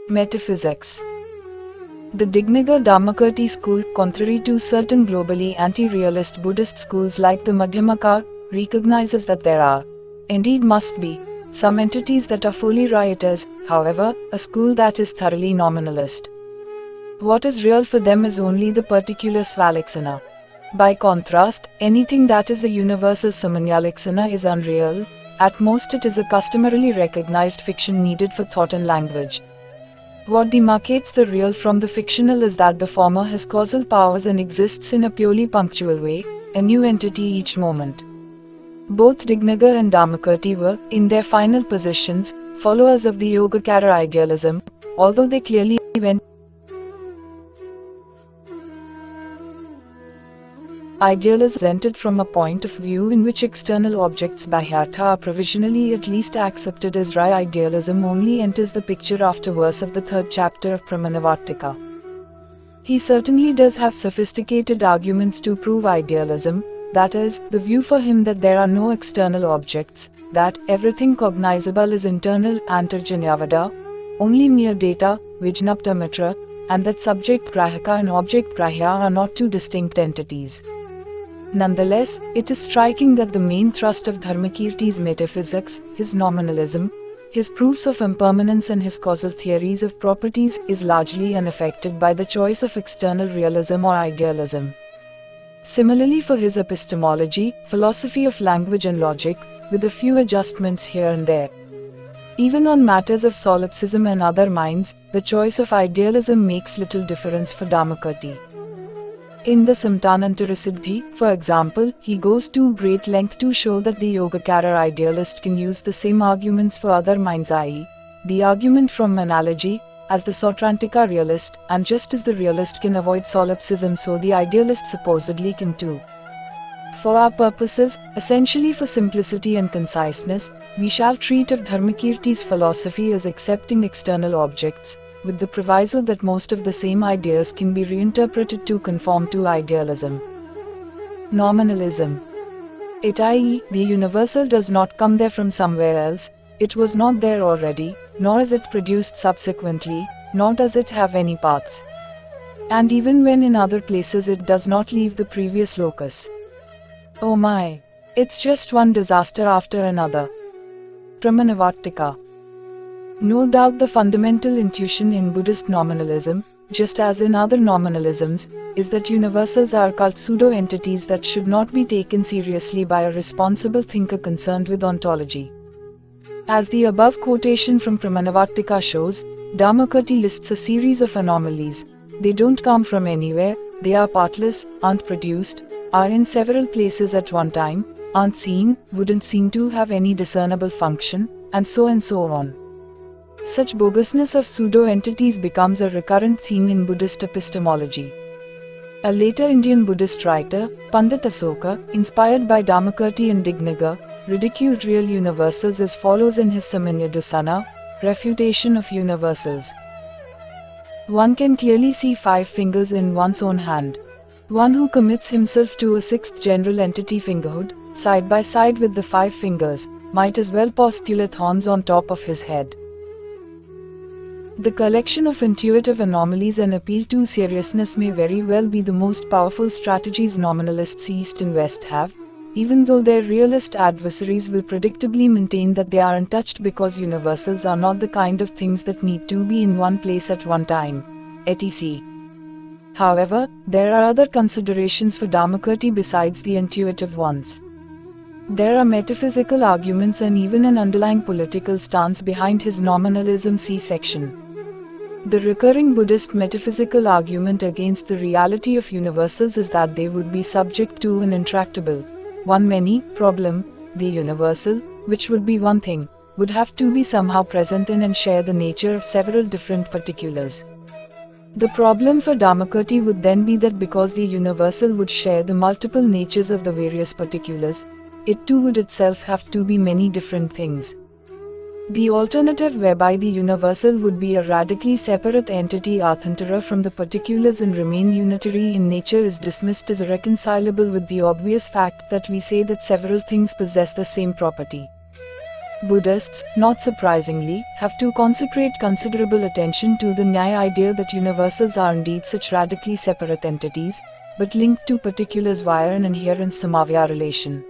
Metaphysics. The Dignāga-Dharmakīrti school, contrary to certain globally anti-realist Buddhist schools like the Madhyamaka, recognizes that there are, indeed must be, some entities that are fully right as, however, a school that is thoroughly nominalist. What is real for them is only the particular svalakṣaṇa. By contrast, anything that is a universal sāmānyalakṣaṇa is unreal. At most it is a customarily recognized fiction needed for thought and language. What demarcates the real from the fictional is that the former has causal powers and exists in a purely punctual way, a new entity each moment. Both Dignāga and Dharmakīrti were, in their final positions, followers of the Yogācāra idealism, although they clearly went. Idealism presented from a point of view in which external objects bāhyārtha are provisionally at least accepted as right. Idealism only enters the picture after verse of the third chapter of Pramāṇavārttika. He certainly does have sophisticated arguments to prove idealism, that is, the view for him that there are no external objects, that everything cognizable is internal antarjñeyavāda, only mere data, vijñaptimātra, and that subject grāhaka and object grāhya are not two distinct entities. Nonetheless, it is striking that the main thrust of Dharmakirti's metaphysics, his nominalism, his proofs of impermanence and his causal theories of properties is largely unaffected by the choice of external realism or idealism. Similarly for his epistemology, philosophy of language and logic, with a few adjustments here and there. Even on matters of solipsism and other minds, the choice of idealism makes little difference for Dharmakirti. In the Samtanantarasiddhi, for example, he goes to great length to show that the Yogācāra idealist can use the same arguments for other minds, i.e., the argument from analogy, as the Sautrantika realist, and just as the realist can avoid solipsism, so the idealist supposedly can too. For our purposes, essentially for simplicity and conciseness, we shall treat of Dharmakirti's philosophy as accepting external objects, with the proviso that most of the same ideas can be reinterpreted to conform to idealism. Nominalism. It, i.e., the universal does not come there from somewhere else, it was not there already, nor is it produced subsequently, nor does it have any parts. And even when in other places it does not leave the previous locus. Oh my! It's just one disaster after another. Pramāṇavārttika. No doubt the fundamental intuition in Buddhist nominalism, just as in other nominalisms, is that universals are cult pseudo-entities that should not be taken seriously by a responsible thinker concerned with ontology. As the above quotation from Pramāṇavārttika shows, Dharmakirti lists a series of anomalies. They don't come from anywhere, they are partless, aren't produced, are in several places at one time, aren't seen, wouldn't seem to have any discernible function, and so on. Such bogusness of pseudo-entities becomes a recurrent theme in Buddhist epistemology. A later Indian Buddhist writer, Pandit Asoka, inspired by Dharmakirti and Dignāga, ridiculed real universals as follows in his Sāmānyalakṣaṇa, Refutation of Universals. One can clearly see 5 fingers in one's own hand. One who commits himself to a 6th general entity fingerhood, side by side with the 5 fingers, might as well postulate horns on top of his head. The collection of intuitive anomalies and appeal to seriousness may very well be the most powerful strategies nominalists East and West have, even though their realist adversaries will predictably maintain that they are untouched because universals are not the kind of things that need to be in one place at one time, etc. However, there are other considerations for Dharmakirti besides the intuitive ones. There are metaphysical arguments and even an underlying political stance behind his nominalism section. The recurring Buddhist metaphysical argument against the reality of universals is that they would be subject to an intractable, one-many problem. The universal, which would be one thing, would have to be somehow present in and share the nature of several different particulars. The problem for Dharmakirti would then be that because the universal would share the multiple natures of the various particulars, it too would itself have to be many different things. The alternative whereby the universal would be a radically separate entity athantara from the particulars and remain unitary in nature is dismissed as irreconcilable with the obvious fact that we say that several things possess the same property. Buddhists, not surprisingly, have to consecrate considerable attention to the Nyaya idea that universals are indeed such radically separate entities, but linked to particulars via an inherent samavya relation.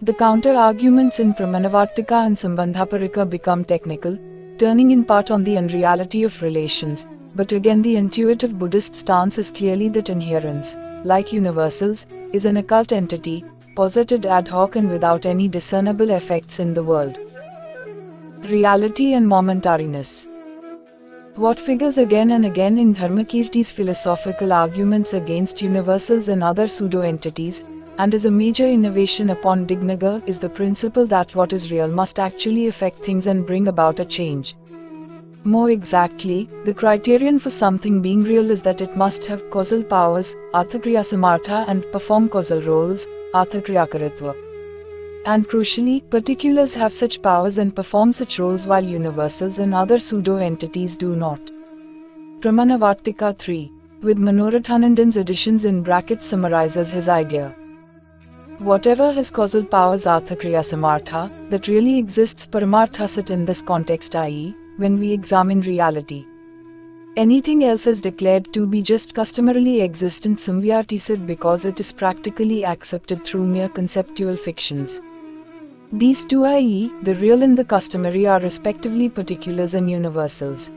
The counter-arguments in Pramāṇavārttika and Sambandhaparika become technical, turning in part on the unreality of relations, but again the intuitive Buddhist stance is clearly that inherence, like universals, is an occult entity, posited ad hoc and without any discernible effects in the world. Reality and momentariness. What figures again and again in Dharmakirti's philosophical arguments against universals and other pseudo-entities, and is a major innovation upon Dignāga, is the principle that what is real must actually affect things and bring about a change. More exactly, the criterion for something being real is that it must have causal powers, arthakriyasamartha, and perform causal roles, arthakriyakarītva. And crucially, particulars have such powers and perform such roles while universals and other pseudo-entities do not. Pramāṇavārttika 3, with Manorathanandan's additions in brackets, summarizes his idea. Whatever has causal powers arthakriyasamartha, that really exists paramartha sat in this context, i.e., when we examine reality. Anything else is declared to be just customarily existent samvyartisat because it is practically accepted through mere conceptual fictions. These two, i.e., the real and the customary, are respectively particulars and universals.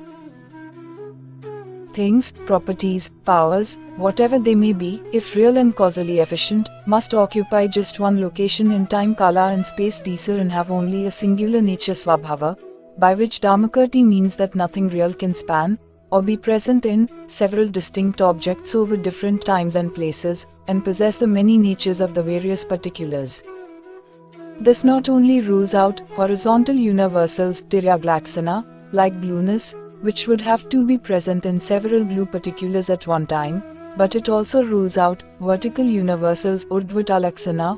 Things, properties, powers, whatever they may be, if real and causally efficient, must occupy just one location in time, kala and space desir, and have only a singular nature svabhava, by which Dharmakirti means that nothing real can span, or be present in, several distinct objects over different times and places, and possess the many natures of the various particulars. This not only rules out horizontal universals, tiryaglakṣaṇa, like blueness, which would have to be present in several blue particulars at one time, but it also rules out vertical universals, urdhvatalakṣaṇa,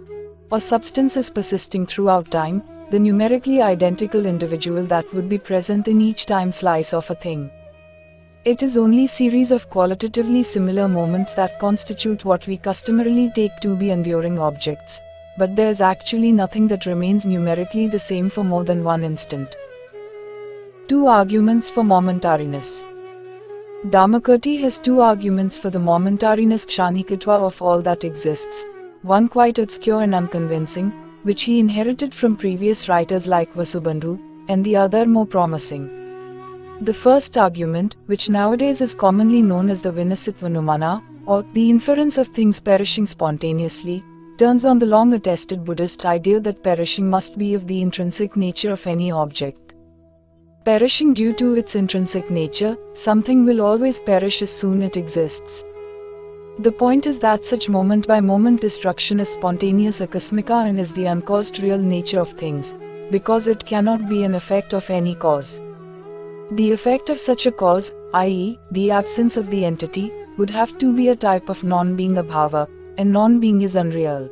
or substances persisting throughout time, the numerically identical individual that would be present in each time slice of a thing. It is only series of qualitatively similar moments that constitute what we customarily take to be enduring objects, but there is actually nothing that remains numerically the same for more than one instant. Two arguments for momentariness. Dharmakirti has two arguments for the momentariness kshanikatva of all that exists, one quite obscure and unconvincing, which he inherited from previous writers like Vasubandhu, and the other more promising. The first argument, which nowadays is commonly known as the vinasitvanumana, or the inference of things perishing spontaneously, turns on the long-attested Buddhist idea that perishing must be of the intrinsic nature of any object. Perishing due to its intrinsic nature, something will always perish as soon as it exists. The point is that such moment-by-moment destruction is spontaneous akasmika and is the uncaused real nature of things, because it cannot be an effect of any cause. The effect of such a cause, i.e., the absence of the entity, would have to be a type of non-being abhava, and non-being is unreal.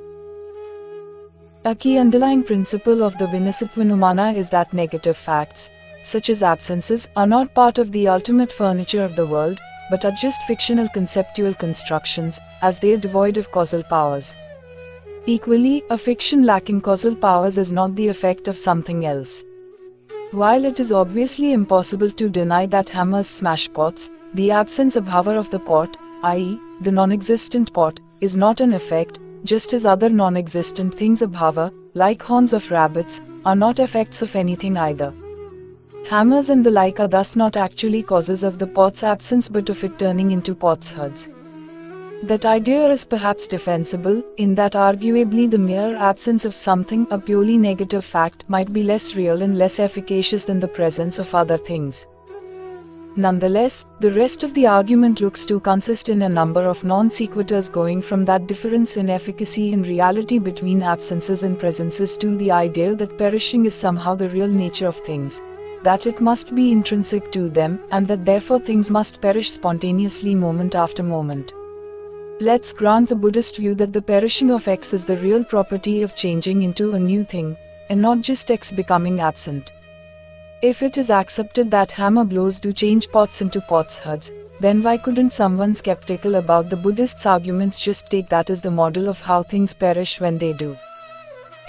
A key underlying principle of the vinasitvanumana is that negative facts, such as absences, are not part of the ultimate furniture of the world, but are just fictional conceptual constructions, as they are devoid of causal powers. Equally, a fiction lacking causal powers is not the effect of something else. While it is obviously impossible to deny that hammers smash pots, the absence abhava of the pot, i.e., the non-existent pot, is not an effect, just as other non-existent things abhava, like horns of rabbits, are not effects of anything either. Hammers and the like are thus not actually causes of the pot's absence but of it turning into potsherds. That idea is perhaps defensible, in that arguably the mere absence of something, a purely negative fact, might be less real and less efficacious than the presence of other things. Nonetheless, the rest of the argument looks to consist in a number of non-sequiturs going from that difference in efficacy and reality between absences and presences to the idea that perishing is somehow the real nature of things, that it must be intrinsic to them, and that therefore things must perish spontaneously moment after moment. Let's grant the Buddhist view that the perishing of X is the real property of changing into a new thing, and not just X becoming absent. If it is accepted that hammer blows do change pots into potsherds, then why couldn't someone skeptical about the Buddhist's arguments just take that as the model of how things perish when they do?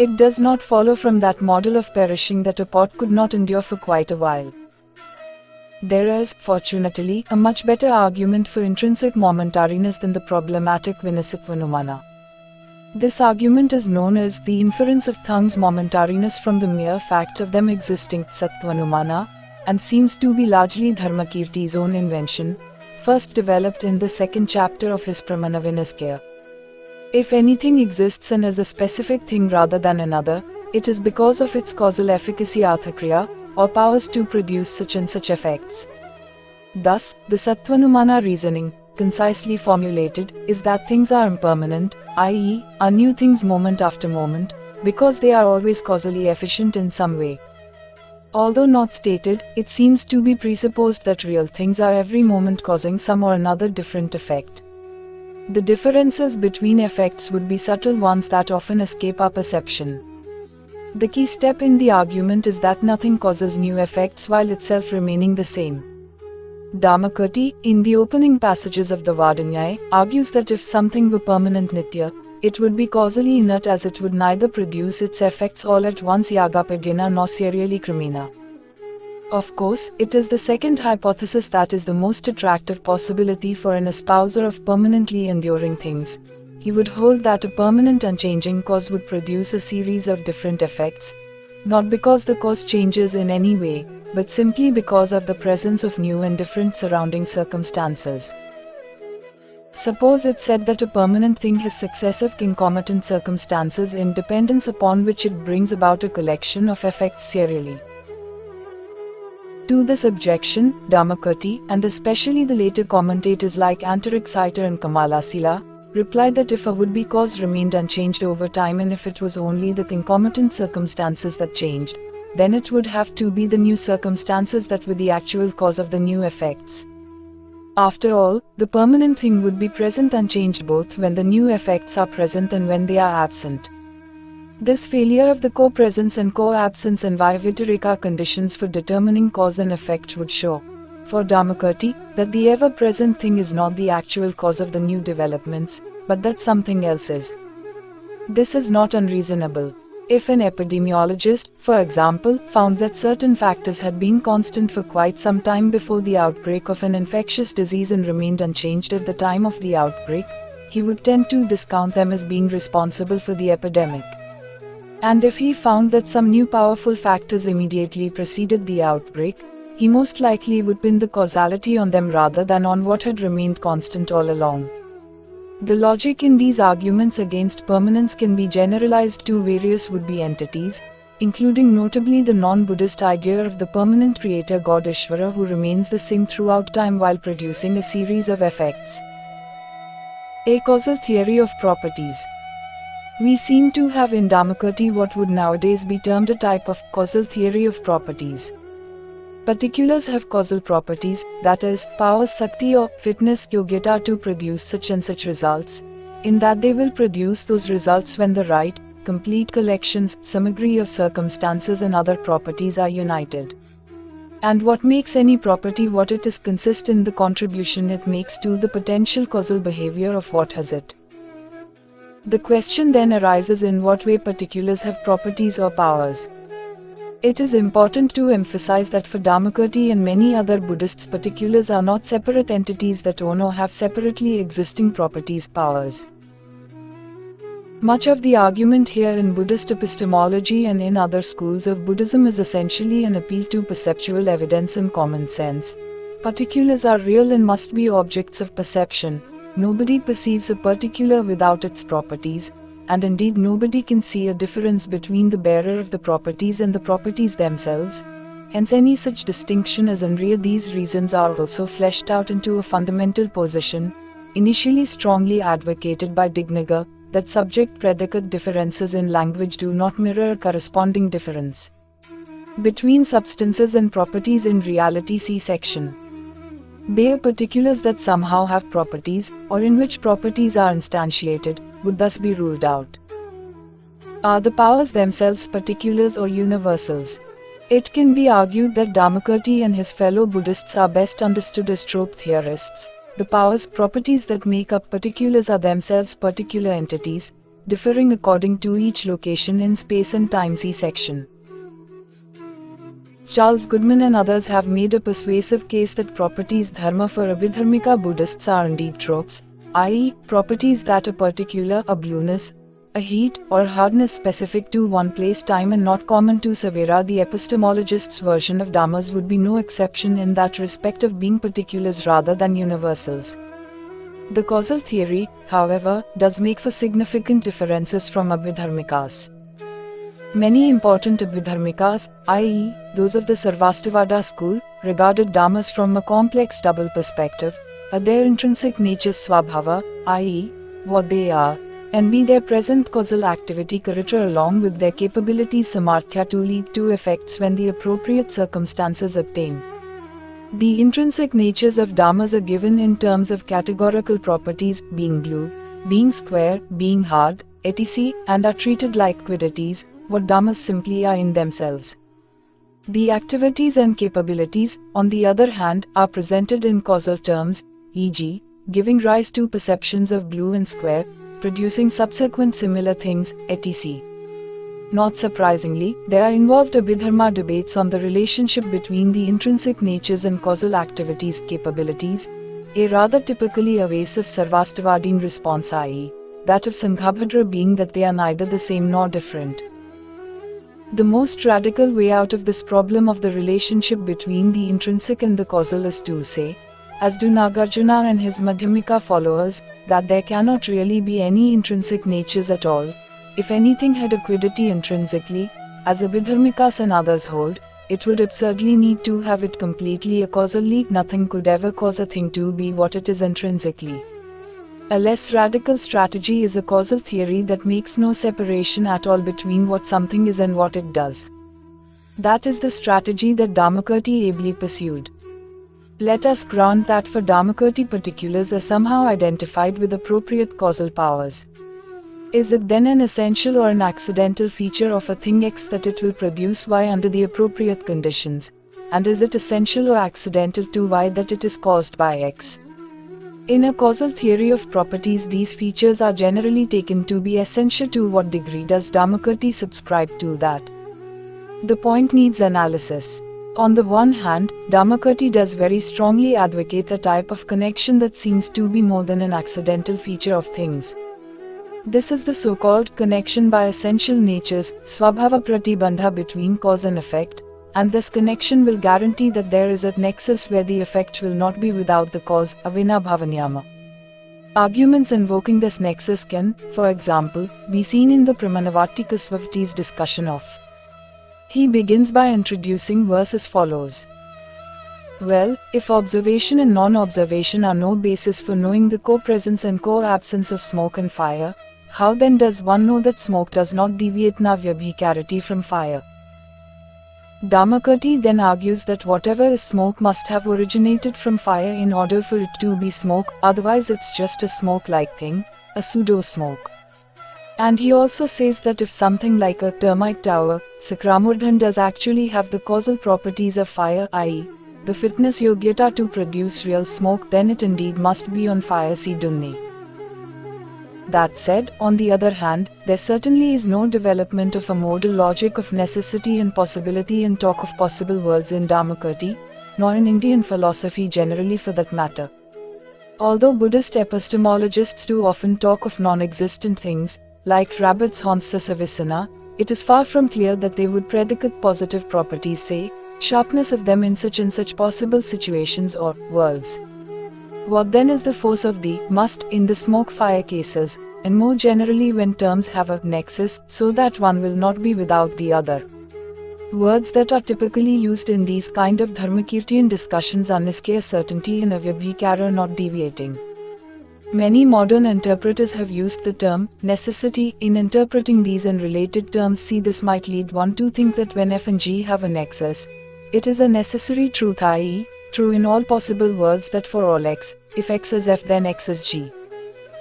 It does not follow from that model of perishing that a pot could not endure for quite a while. There is, fortunately, a much better argument for intrinsic momentariness than the problematic Vinasatvanumana. This argument is known as the inference of things momentariness from the mere fact of them existing, Sattvanumana, and seems to be largely Dharmakirti's own invention, first developed in the second chapter of his Pramāṇavārttika. If anything exists and is a specific thing rather than another, it is because of its causal efficacy arthakriya, or powers to produce such and such effects. Thus, the Sattvanumana reasoning, concisely formulated, is that things are impermanent, i.e., are new things moment after moment, because they are always causally efficient in some way. Although not stated, it seems to be presupposed that real things are every moment causing some or another different effect. The differences between effects would be subtle ones that often escape our perception. The key step in the argument is that nothing causes new effects while itself remaining the same. Dharmakirti, in the opening passages of the Vadanyaya, argues that if something were permanent nitya, it would be causally inert as it would neither produce its effects all at once yagapadyena nor serially kramena. Of course, it is the second hypothesis that is the most attractive possibility for an espouser of permanently enduring things. He would hold that a permanent unchanging cause would produce a series of different effects, not because the cause changes in any way, but simply because of the presence of new and different surrounding circumstances. Suppose it said that a permanent thing has successive concomitant circumstances in dependence upon which it brings about a collection of effects serially. To this objection, Dharmakirti, and especially the later commentators like Antarjñeyavāda and Kamalasila, replied that if a would-be cause remained unchanged over time and if it was only the concomitant circumstances that changed, then it would have to be the new circumstances that were the actual cause of the new effects. After all, the permanent thing would be present unchanged both when the new effects are present and when they are absent. This failure of the co-presence and co-absence and vivitarika conditions for determining cause and effect would show, for Dharmakirti, that the ever-present thing is not the actual cause of the new developments, but that something else is. This is not unreasonable. If an epidemiologist, for example, found that certain factors had been constant for quite some time before the outbreak of an infectious disease and remained unchanged at the time of the outbreak, he would tend to discount them as being responsible for the epidemic. And if he found that some new powerful factors immediately preceded the outbreak, he most likely would pin the causality on them rather than on what had remained constant all along. The logic in these arguments against permanence can be generalized to various would-be entities, including notably the non-Buddhist idea of the permanent creator God Ishvara who remains the same throughout time while producing a series of effects. A causal theory of properties. We seem to have in Dharmakirti what would nowadays be termed a type of causal theory of properties. Particulars have causal properties, that is, powers sakti or fitness yogyata to produce such and such results, in that they will produce those results when the right, complete collections, samagri of circumstances and other properties are united. And what makes any property what it is consists in the contribution it makes to the potential causal behavior of what has it. The question then arises in what way particulars have properties or powers. It is important to emphasize that for Dharmakirti and many other Buddhists, particulars are not separate entities that own or have separately existing properties, powers. Much of the argument here in Buddhist epistemology and in other schools of Buddhism is essentially an appeal to perceptual evidence and common sense. Particulars are real and must be objects of perception. Nobody perceives a particular without its properties, and indeed nobody can see a difference between the bearer of the properties and the properties themselves. Hence any such distinction is unreal. These reasons are also fleshed out into a fundamental position, initially strongly advocated by Dignāga, that subject-predicate differences in language do not mirror a corresponding difference between substances and properties in reality. See section. Bare particulars that somehow have properties, or in which properties are instantiated, would thus be ruled out. Are the powers themselves particulars or universals? It can be argued that Dharmakirti and his fellow Buddhists are best understood as trope theorists. The powers, properties that make up particulars are themselves particular entities, differing according to each location in space and time. See section. Charles Goodman and others have made a persuasive case that properties dharma for Abhidharmika Buddhists are indeed tropes, i.e., properties that a particular, a blueness, a heat, or hardness specific to one place time and not common to Savera. The epistemologist's version of dharmas would be no exception in that respect of being particulars rather than universals. The causal theory, however, does make for significant differences from Abhidharmikas. Many important Abhidharmikas, i.e., those of the Sarvastivada school, regarded dharmas from a complex double perspective: a their intrinsic nature's swabhava, i.e., what they are, and b their present causal activity character along with their capabilities samarthya to lead to effects when the appropriate circumstances obtain. The intrinsic natures of dharmas are given in terms of categorical properties, being blue, being square, being hard, etc., and are treated like quiddities, what dharmas simply are in themselves. The activities and capabilities, on the other hand, are presented in causal terms, e.g., giving rise to perceptions of blue and square, producing subsequent similar things, etc. Not surprisingly, there are involved Abhidharma debates on the relationship between the intrinsic natures and causal activities capabilities, a rather typically evasive Sarvastivadin response, i.e., that of Sanghabhadra being that they are neither the same nor different. The most radical way out of this problem of the relationship between the intrinsic and the causal is to say, as do Nagarjuna and his Madhyamaka followers, that there cannot really be any intrinsic natures at all. If anything had a quiddity intrinsically, as Abhidharmikas and others hold, it would absurdly need to have it completely causally. Nothing could ever cause a thing to be what it is intrinsically. A less radical strategy is a causal theory that makes no separation at all between what something is and what it does. That is the strategy that Dharmakirti ably pursued. Let us grant that for Dharmakirti particulars are somehow identified with appropriate causal powers. Is it then an essential or an accidental feature of a thing X that it will produce Y under the appropriate conditions? And is it essential or accidental to Y that it is caused by X? In a causal theory of properties, these features are generally taken to be essential. To what degree does Dharmakirti subscribe to that? The point needs analysis. On the one hand, Dharmakirti does very strongly advocate a type of connection that seems to be more than an accidental feature of things. This is the so-called connection by essential natures, svabhava pratibandha, between cause and effect, and this connection will guarantee that there is a nexus where the effect will not be without the cause, avina bhavanyama. Arguments invoking this nexus can, for example, be seen in the Pramāṇavārttika Swavati's discussion of. He begins by introducing verse as follows. Well, if observation and non-observation are no basis for knowing the co-presence and co-absence of smoke and fire, how then does one know that smoke does not deviate navyabhikarati from fire? Dharmakirti then argues that whatever is smoke must have originated from fire in order for it to be smoke, otherwise it's just a smoke-like thing, a pseudo-smoke. And he also says that if something like a termite tower, Sakramurdhan, does actually have the causal properties of fire, i.e., the fitness yogyata to produce real smoke, then it indeed must be on fire. See Dunni. That said, on the other hand, there certainly is no development of a modal logic of necessity and possibility in talk of possible worlds in Dharmakirti, nor in Indian philosophy generally for that matter. Although Buddhist epistemologists do often talk of non-existent things, like rabbits' haunts savisana, it is far from clear that they would predicate positive properties, say, sharpness of them in such and such possible situations or worlds. What then is the force of the must in the smoke-fire cases, and more generally when terms have a nexus, so that one will not be without the other? Words that are typically used in these kind of Dharmakirtian discussions are niskaya, certainty, and avyabhikara, not deviating. Many modern interpreters have used the term necessity in interpreting these and related terms. See, this might lead one to think that when F and G have a nexus, it is a necessary truth, i.e., true in all possible worlds, that for all X, if X is F then X is G.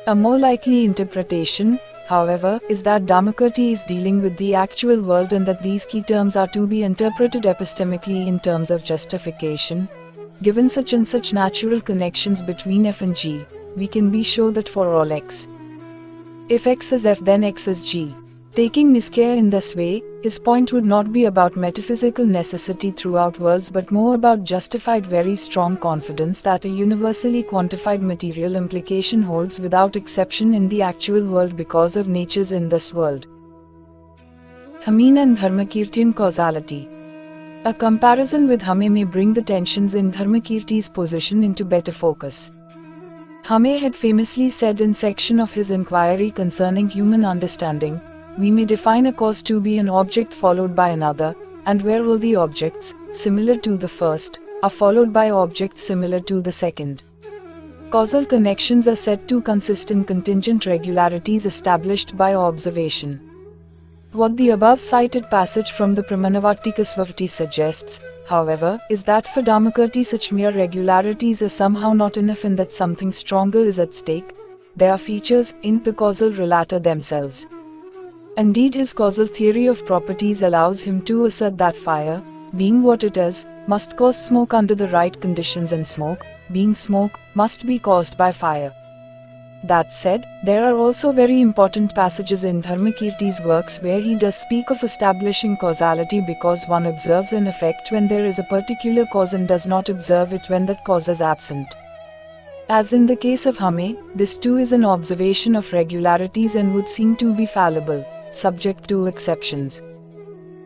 A more likely interpretation, however, is that Dharmakirti is dealing with the actual world and that these key terms are to be interpreted epistemically in terms of justification. Given such and such natural connections between F and G, we can be sure that for all X, If X is F, then X is G. Taking Niskaya in this way, his point would not be about metaphysical necessity throughout worlds but more about justified very strong confidence that a universally quantified material implication holds without exception in the actual world because of natures in this world. Hame and Dharmakirti causality. A comparison with Hame may bring the tensions in Dharmakirti's position into better focus. Hame had famously said in section of his inquiry concerning human understanding, we may define a cause to be an object followed by another, and where all the objects, similar to the first, are followed by objects similar to the second. Causal connections are said to consist in contingent regularities established by observation. What the above cited passage from the Pramāṇavārttika suggests, however, is that for Dharmakirti such mere regularities are somehow not enough and that something stronger is at stake. They are features in the causal relata themselves. Indeed, his causal theory of properties allows him to assert that fire, being what it is, must cause smoke under the right conditions, and smoke, being smoke, must be caused by fire. That said, there are also very important passages in Dharmakirti's works where he does speak of establishing causality because one observes an effect when there is a particular cause and does not observe it when that cause is absent. As in the case of Hame, this too is an observation of regularities and would seem to be fallible, subject to exceptions.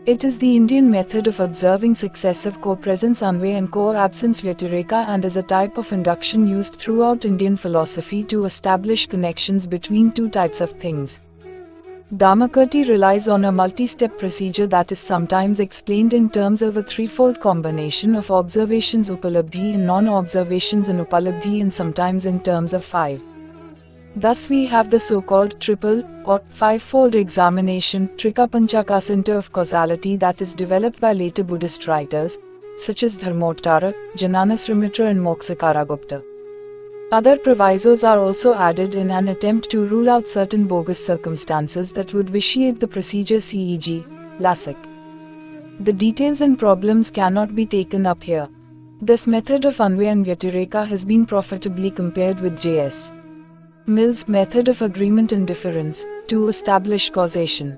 It is the Indian method of observing successive co-presence anvaya and co-absence vyatireka and is a type of induction used throughout Indian philosophy to establish connections between two types of things. Dharmakirti relies on a multi-step procedure that is sometimes explained in terms of a threefold combination of observations upalabdhi and non-observations and upalabdhi and sometimes in terms of five. Thus we have the so-called triple or five-fold examination Trikapanchaka center of causality that is developed by later Buddhist writers, such as Dharmottara, Jananasrimitra and Mokshakaragupta. Other provisos are also added in an attempt to rule out certain bogus circumstances that would vitiate the procedure CEG, LASIK. The details and problems cannot be taken up here. This method of Anvaya and Vyatireka has been profitably compared with J.S. Mill's method of agreement and difference to establish causation.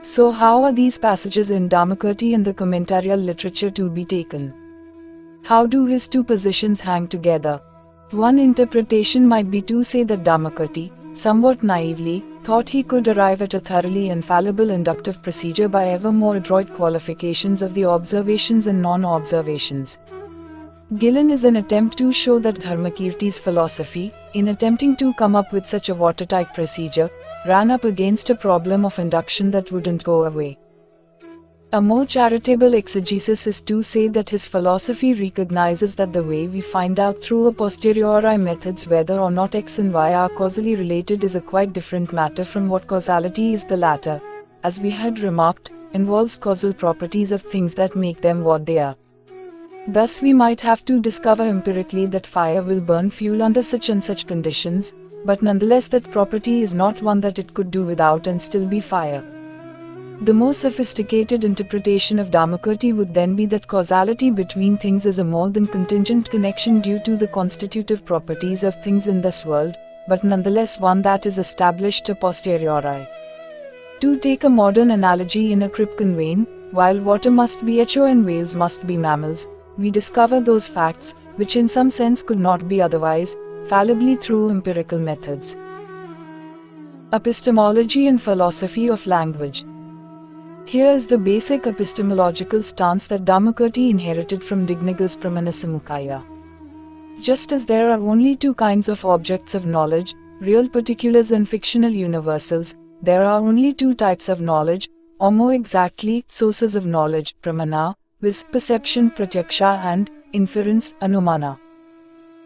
So how are these passages in Dharmakirti and the commentarial literature to be taken? How do his two positions hang together? One interpretation might be to say that Dharmakirti, somewhat naively, thought he could arrive at a thoroughly infallible inductive procedure by ever more adroit qualifications of the observations and non-observations. Gillen is an attempt to show that Dharmakirti's philosophy, in attempting to come up with such a watertight procedure, ran up against a problem of induction that wouldn't go away. A more charitable exegesis is to say that his philosophy recognizes that the way we find out through a posteriori methods whether or not X and Y are causally related is a quite different matter from what causality is. The latter, as we had remarked, involves causal properties of things that make them what they are. Thus we might have to discover empirically that fire will burn fuel under such and such conditions, but nonetheless that property is not one that it could do without and still be fire. The more sophisticated interpretation of Dharmakirti would then be that causality between things is a more than contingent connection due to the constitutive properties of things in this world, but nonetheless one that is established a posteriori. To take a modern analogy in a Kripken vein, while water must be HO and whales must be mammals, we discover those facts, which in some sense could not be otherwise, fallibly through empirical methods. Epistemology and philosophy of language. Here is the basic epistemological stance that Dharmakirti inherited from Dignāga's Pramanasamukaya. Just as there are only two kinds of objects of knowledge, real particulars and fictional universals, there are only two types of knowledge, or more exactly, sources of knowledge, pramana, viz. Perception, pratyaksha, and inference, anumana.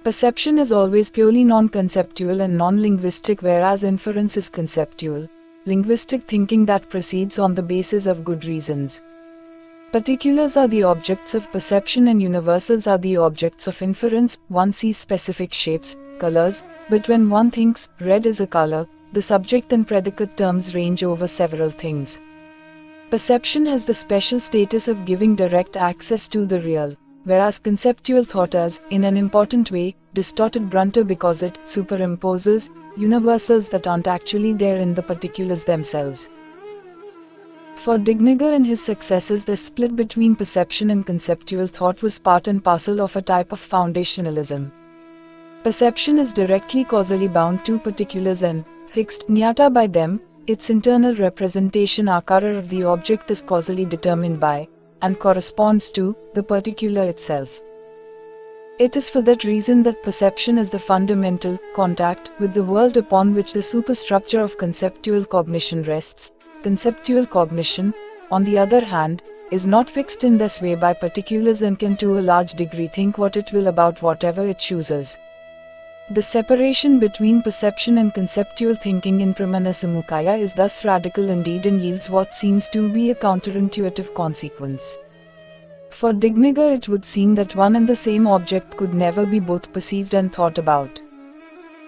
Perception is always purely non-conceptual and non-linguistic, whereas inference is conceptual, linguistic thinking that proceeds on the basis of good reasons. Particulars are the objects of perception and universals are the objects of inference. One sees specific shapes, colors, but when one thinks red is a color, the subject and predicate terms range over several things. Perception has the special status of giving direct access to the real, whereas conceptual thought is, in an important way, distorted blunter because it superimposes universals that aren't actually there in the particulars themselves. For Dignāga and his successors, the split between perception and conceptual thought was part and parcel of a type of foundationalism. Perception is directly causally bound to particulars and fixed jñāta by them. Its internal representation ākāra of the object is causally determined by, and corresponds to, the particular itself. It is for that reason that perception is the fundamental contact with the world upon which the superstructure of conceptual cognition rests. Conceptual cognition, on the other hand, is not fixed in this way by particulars and can to a large degree think what it will about whatever it chooses. The separation between perception and conceptual thinking in Pramana is thus radical indeed and yields what seems to be a counterintuitive consequence. For Dignāga it would seem that one and the same object could never be both perceived and thought about.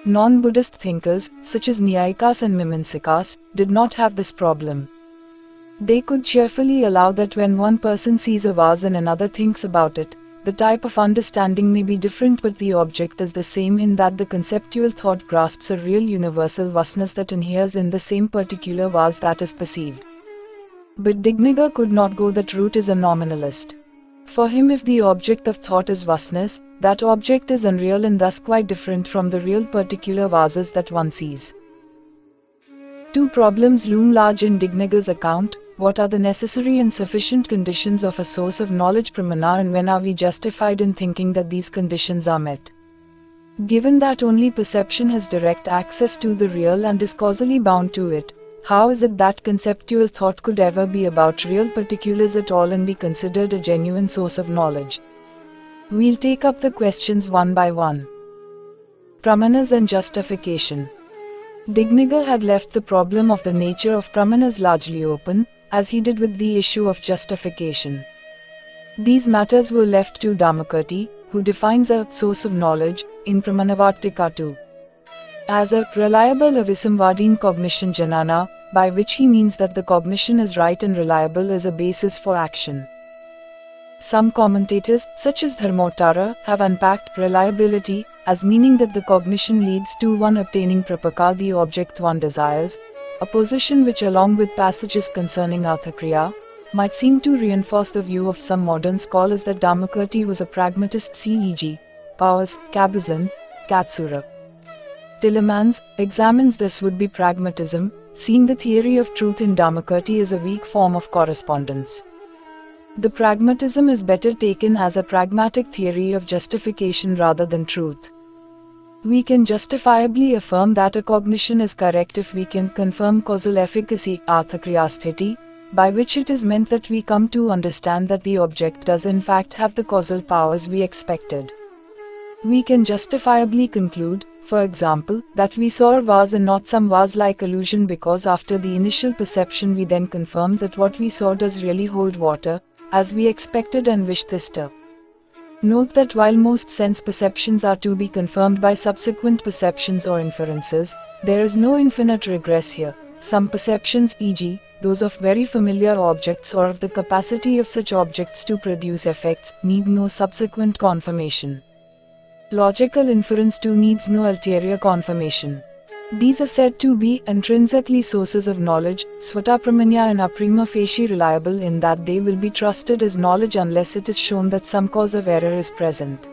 Non-Buddhist thinkers, such as Nyayikas and Mīmaṅsikas, did not have this problem. They could cheerfully allow that when one person sees a vase and another thinks about it, the type of understanding may be different but the object is the same in that the conceptual thought grasps a real universal vastness that inheres in the same particular vase that is perceived. But Dignāga could not go that route as a nominalist. For him, if the object of thought is vastness, that object is unreal and thus quite different from the real particular vases that one sees. Two problems loom large in Dignāga's account. What are the necessary and sufficient conditions of a source of knowledge pramana, and when are we justified in thinking that these conditions are met? Given that only perception has direct access to the real and is causally bound to it, how is it that conceptual thought could ever be about real particulars at all and be considered a genuine source of knowledge? We'll take up the questions one by one. Pramanas and Justification. Dignāga had left the problem of the nature of pramanas largely open, as he did with the issue of justification. These matters were left to Dharmakirti, who defines a source of knowledge in Pramāṇavārttika 2 as a reliable avisamvadin cognition janana, by which he means that the cognition is right and reliable as a basis for action. Some commentators, such as Dharmottara, have unpacked reliability as meaning that the cognition leads to one obtaining prapaka, the object one desires, a position which, along with passages concerning arthakriya, might seem to reinforce the view of some modern scholars that Dharmakirti was a pragmatist, c.e.g. Powers, Cabazon, Katsura. Tillemans examines this would-be pragmatism, seeing the theory of truth in Dharmakirti as a weak form of correspondence. The pragmatism is better taken as a pragmatic theory of justification rather than truth. We can justifiably affirm that a cognition is correct if we can confirm causal efficacy, arthakriyasthiti, by which it is meant that we come to understand that the object does in fact have the causal powers we expected. We can justifiably conclude, for example, that we saw a vase and not some vase-like illusion because after the initial perception we then confirmed that what we saw does really hold water, as we expected and wished this to. Note that while most sense perceptions are to be confirmed by subsequent perceptions or inferences, there is no infinite regress here. Some perceptions, e.g., those of very familiar objects or of the capacity of such objects to produce effects, need no subsequent confirmation. Logical inference too needs no ulterior confirmation. These are said to be intrinsically sources of knowledge, svatapramanya, and are prima facie reliable in that they will be trusted as knowledge unless it is shown that some cause of error is present.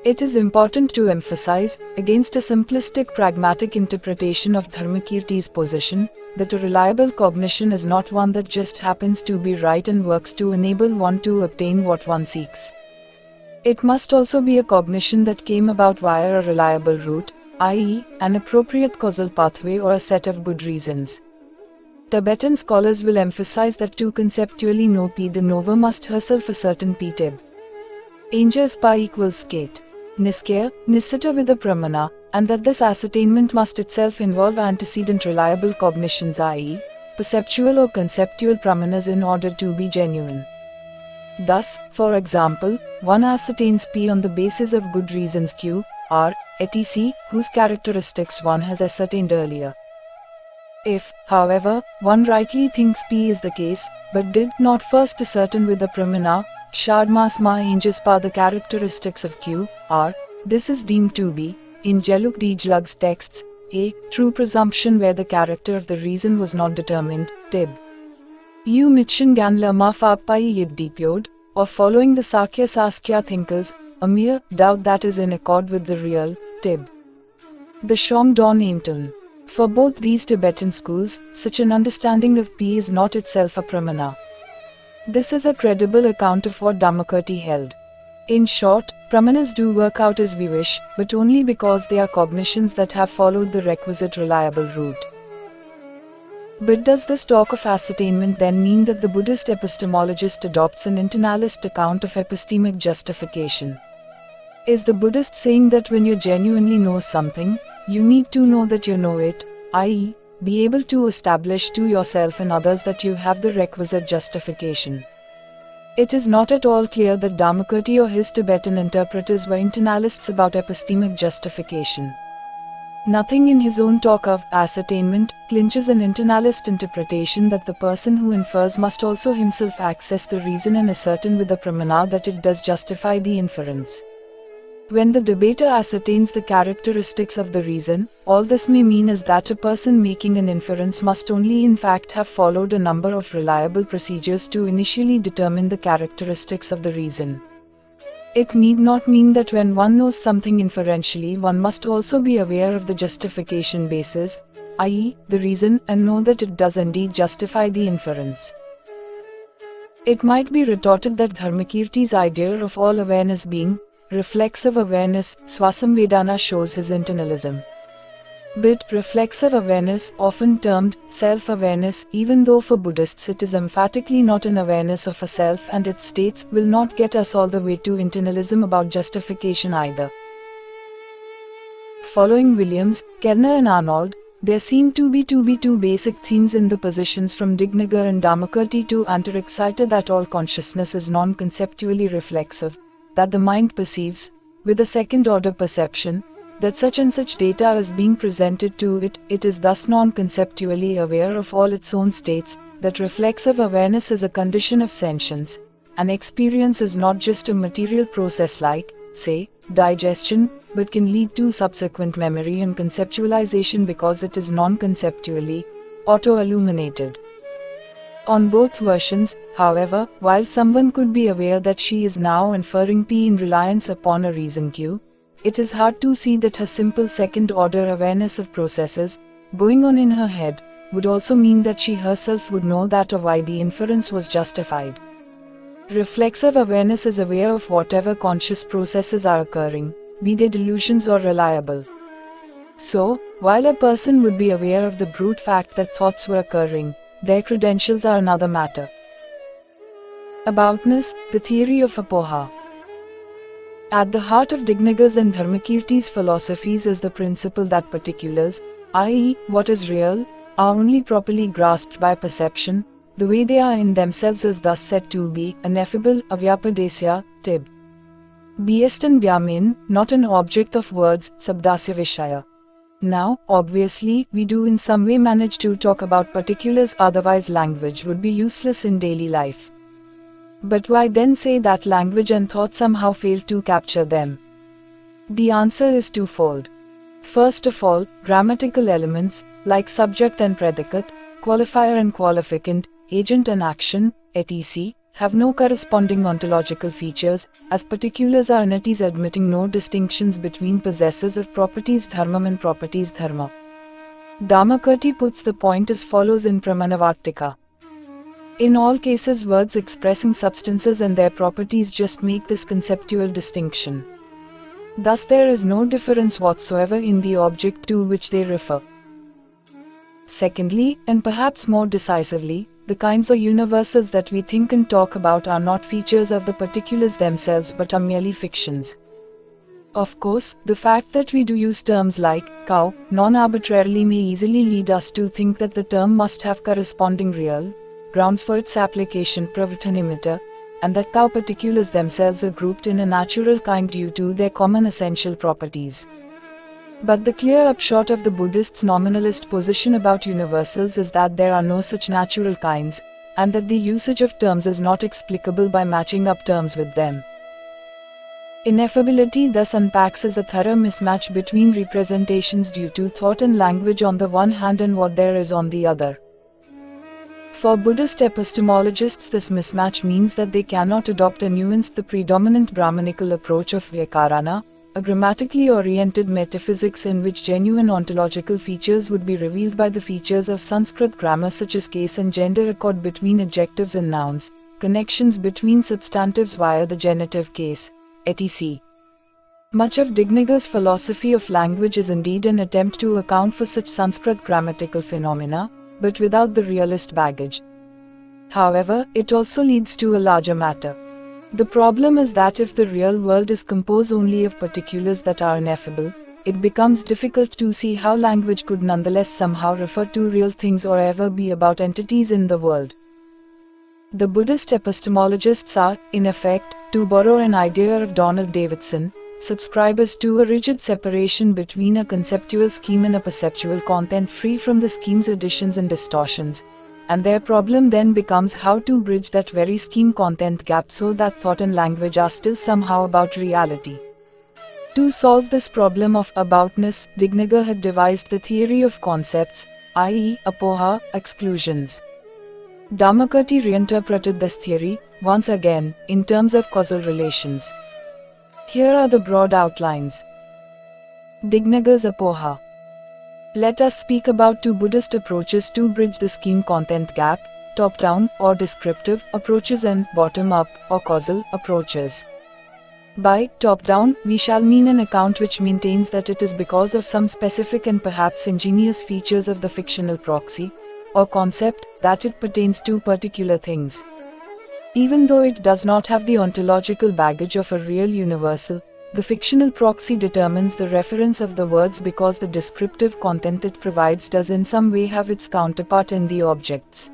It is important to emphasize, against a simplistic pragmatic interpretation of Dharmakirti's position, that a reliable cognition is not one that just happens to be right and works to enable one to obtain what one seeks. It must also be a cognition that came about via a reliable route, i.e., an appropriate causal pathway or a set of good reasons. Tibetan scholars will emphasize that to conceptually know P, the knower must herself ascertain P tib. Anjas pa equals skate, niskaya, nisita with a pramana, and that this ascertainment must itself involve antecedent reliable cognitions, i.e., perceptual or conceptual pramanas, in order to be genuine. Thus, for example, one ascertains P on the basis of good reasons Q, R, etc., whose characteristics one has ascertained earlier. If, however, one rightly thinks P is the case, but did not first ascertain with the pramana, shadmasma anjaspa, the characteristics of Q, R, this is deemed to be in Geluk Dijlug's texts, a true presumption where the character of the reason was not determined, tib. U Mitchen Ganla Ma Fagpai Yiddipyod, or following the Sakya Saskya thinkers, a mere doubt that is in accord with the real, tib. The Shom Don Aimton. For both these Tibetan schools, such an understanding of P is not itself a pramana. This is a credible account of what Dharmakirti held. In short, pramanas do work out as we wish, but only because they are cognitions that have followed the requisite reliable route. But does this talk of ascertainment then mean that the Buddhist epistemologist adopts an internalist account of epistemic justification? Is the Buddhist saying that when you genuinely know something, you need to know that you know it, i.e., be able to establish to yourself and others that you have the requisite justification? It is not at all clear that Dharmakirti or his Tibetan interpreters were internalists about epistemic justification. Nothing in his own talk of ascertainment clinches an internalist interpretation that the person who infers must also himself access the reason and ascertain with the pramana that it does justify the inference. When the debater ascertains the characteristics of the reason, all this may mean is that a person making an inference must only in fact have followed a number of reliable procedures to initially determine the characteristics of the reason. It need not mean that when one knows something inferentially one must also be aware of the justification basis, i.e., the reason, and know that it does indeed justify the inference. It might be retorted that Dharmakirti's idea of all awareness being reflexive awareness, swasamvedana, shows his internalism. But reflexive awareness, often termed self-awareness, even though for Buddhists it is emphatically not an awareness of a self and its states, will not get us all the way to internalism about justification either. Following Williams, Kellner and Arnold, there seem to be two basic themes in the positions from Dignāga and Dharmakirti to antarjñeyavāda: that all consciousness is non-conceptually reflexive, that the mind perceives, with a second-order perception, that such and such data is being presented to it, it is thus non-conceptually aware of all its own states, that reflexive awareness is a condition of sentience, and experience is not just a material process like, say, digestion, but can lead to subsequent memory and conceptualization because it is non-conceptually auto-illuminated. On both versions, however, while someone could be aware that she is now inferring P in reliance upon a reason cue, it is hard to see that her simple second-order awareness of processes going on in her head would also mean that she herself would know that or why the inference was justified. Reflexive awareness is aware of whatever conscious processes are occurring, be they delusions or reliable. So, while a person would be aware of the brute fact that thoughts were occurring, their credentials are another matter. Aboutness, the theory of apoha. At the heart of Dignāga's and Dharmakirti's philosophies is the principle that particulars, i.e., what is real, are only properly grasped by perception. The way they are in themselves is thus said to be ineffable, avyapadesya, tib. Beest and byamin, not an object of words, sabdasya vishaya. Now, obviously, we do in some way manage to talk about particulars, otherwise language would be useless in daily life. But why then say that language and thought somehow fail to capture them? The answer is twofold. First of all, grammatical elements, like subject and predicate, qualifier and qualificant, agent and action, etc., have no corresponding ontological features, as particulars are entities admitting no distinctions between possessors of properties dharmam and properties dharma. Dharmakirti puts the point as follows in Pramāṇavārttika. In all cases, words expressing substances and their properties just make this conceptual distinction. Thus there is no difference whatsoever in the object to which they refer. Secondly, and perhaps more decisively, the kinds of universals that we think and talk about are not features of the particulars themselves but are merely fictions. Of course, the fact that we do use terms like cow non-arbitrarily may easily lead us to think that the term must have corresponding real grounds for its application pravartanimitta, and that cow particulars themselves are grouped in a natural kind due to their common essential properties. But the clear upshot of the Buddhist's nominalist position about universals is that there are no such natural kinds, and that the usage of terms is not explicable by matching up terms with them. Ineffability thus unpacks as a thorough mismatch between representations due to thought and language on the one hand and what there is on the other. For Buddhist epistemologists, this mismatch means that they cannot adopt and nuance the predominant Brahmanical approach of Vyakarana, a grammatically oriented metaphysics in which genuine ontological features would be revealed by the features of Sanskrit grammar such as case and gender, accord between adjectives and nouns, connections between substantives via the genitive case, etc. Much of Dignāga's philosophy of language is indeed an attempt to account for such Sanskrit grammatical phenomena, but without the realist baggage. However, it also leads to a larger matter. The problem is that if the real world is composed only of particulars that are ineffable, it becomes difficult to see how language could nonetheless somehow refer to real things or ever be about entities in the world. The Buddhist epistemologists are, in effect, to borrow an idea of Donald Davidson, subscribers to a rigid separation between a conceptual scheme and a perceptual content free from the scheme's additions and distortions, and their problem then becomes how to bridge that very scheme-content gap so that thought and language are still somehow about reality. To solve this problem of aboutness, Dignāga had devised the theory of concepts, i.e., apoha, exclusions. Dharmakirti reinterpreted this theory, once again, in terms of causal relations. Here are the broad outlines. Dignāga's apoha. Let us speak about two Buddhist approaches to bridge the scheme-content gap, top-down or descriptive approaches and bottom-up or causal approaches. By top-down, we shall mean an account which maintains that it is because of some specific and perhaps ingenious features of the fictional proxy, or concept, that it pertains to particular things. Even though it does not have the ontological baggage of a real universal, the fictional proxy determines the reference of the words because the descriptive content it provides does in some way have its counterpart in the objects.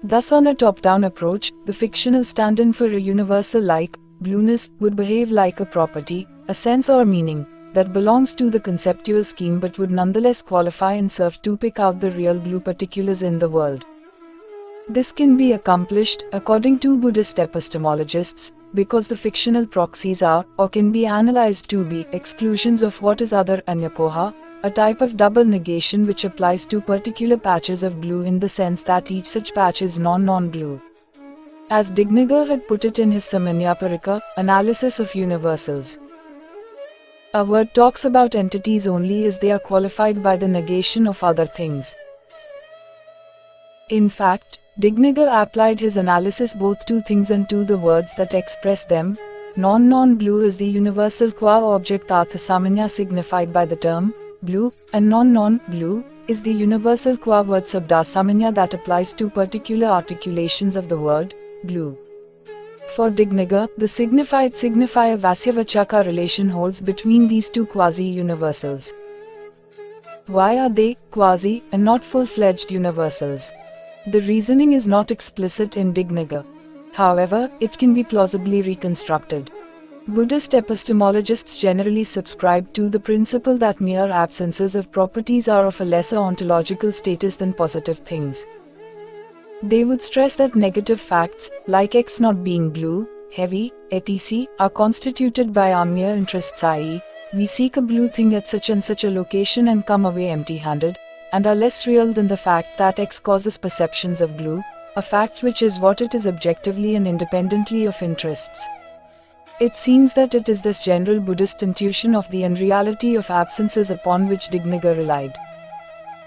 Thus, on a top-down approach, the fictional stand-in for a universal like blueness would behave like a property, a sense or meaning, that belongs to the conceptual scheme but would nonetheless qualify and serve to pick out the real blue particulars in the world. This can be accomplished, according to Buddhist epistemologists, because the fictional proxies are, or can be analyzed to be, exclusions of what is other anyapoha, a type of double negation which applies to particular patches of blue in the sense that each such patch is non-blue. As Dignāga had put it in his Sāmānyalakṣaṇa, analysis of universals. A word talks about entities only as they are qualified by the negation of other things. In fact, Dignāga applied his analysis both to things and to the words that express them. Non-blue is the universal qua object artha samanya signified by the term blue, and non-blue is the universal qua word sabda samanya that applies to particular articulations of the word blue. For Dignāga, the signifier vasyavachaka relation holds between these two quasi-universals. Why are they quasi and not full-fledged universals? The reasoning is not explicit in Dignāga. However, it can be plausibly reconstructed. Buddhist epistemologists generally subscribe to the principle that mere absences of properties are of a lesser ontological status than positive things. They would stress that negative facts, like X not being blue, heavy, etc., are constituted by our mere interests, i.e., we seek a blue thing at such and such a location and come away empty-handed, and are less real than the fact that X causes perceptions of blue, a fact which is what it is objectively and independently of interests. It seems that it is this general Buddhist intuition of the unreality of absences upon which Dignāga relied.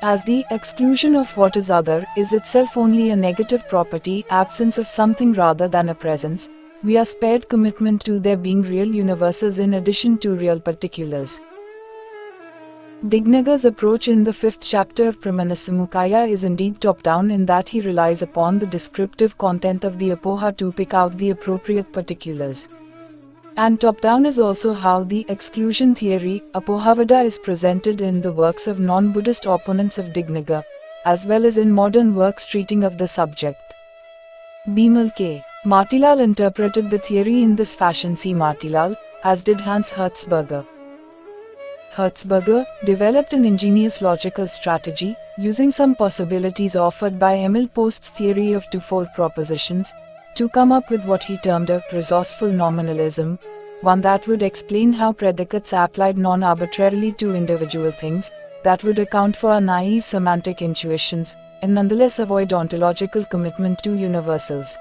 As the exclusion of what is other is itself only a negative property, absence of something rather than a presence, we are spared commitment to there being real universals in addition to real particulars. Dignāga's approach in the 5th chapter of Pramāṇavārttika is indeed top-down in that he relies upon the descriptive content of the apoha to pick out the appropriate particulars. And top-down is also how the exclusion theory, apohavada, is presented in the works of non-Buddhist opponents of Dignāga, as well as in modern works treating of the subject. Bimal K. Martilal interpreted the theory in this fashion. C. Martilal, as did Hans Hertzberger. Hertzberger developed an ingenious logical strategy, using some possibilities offered by Emil Post's theory of twofold propositions, to come up with what he termed a resourceful nominalism, one that would explain how predicates applied non-arbitrarily to individual things, that would account for our naive semantic intuitions, and nonetheless avoid ontological commitment to universals.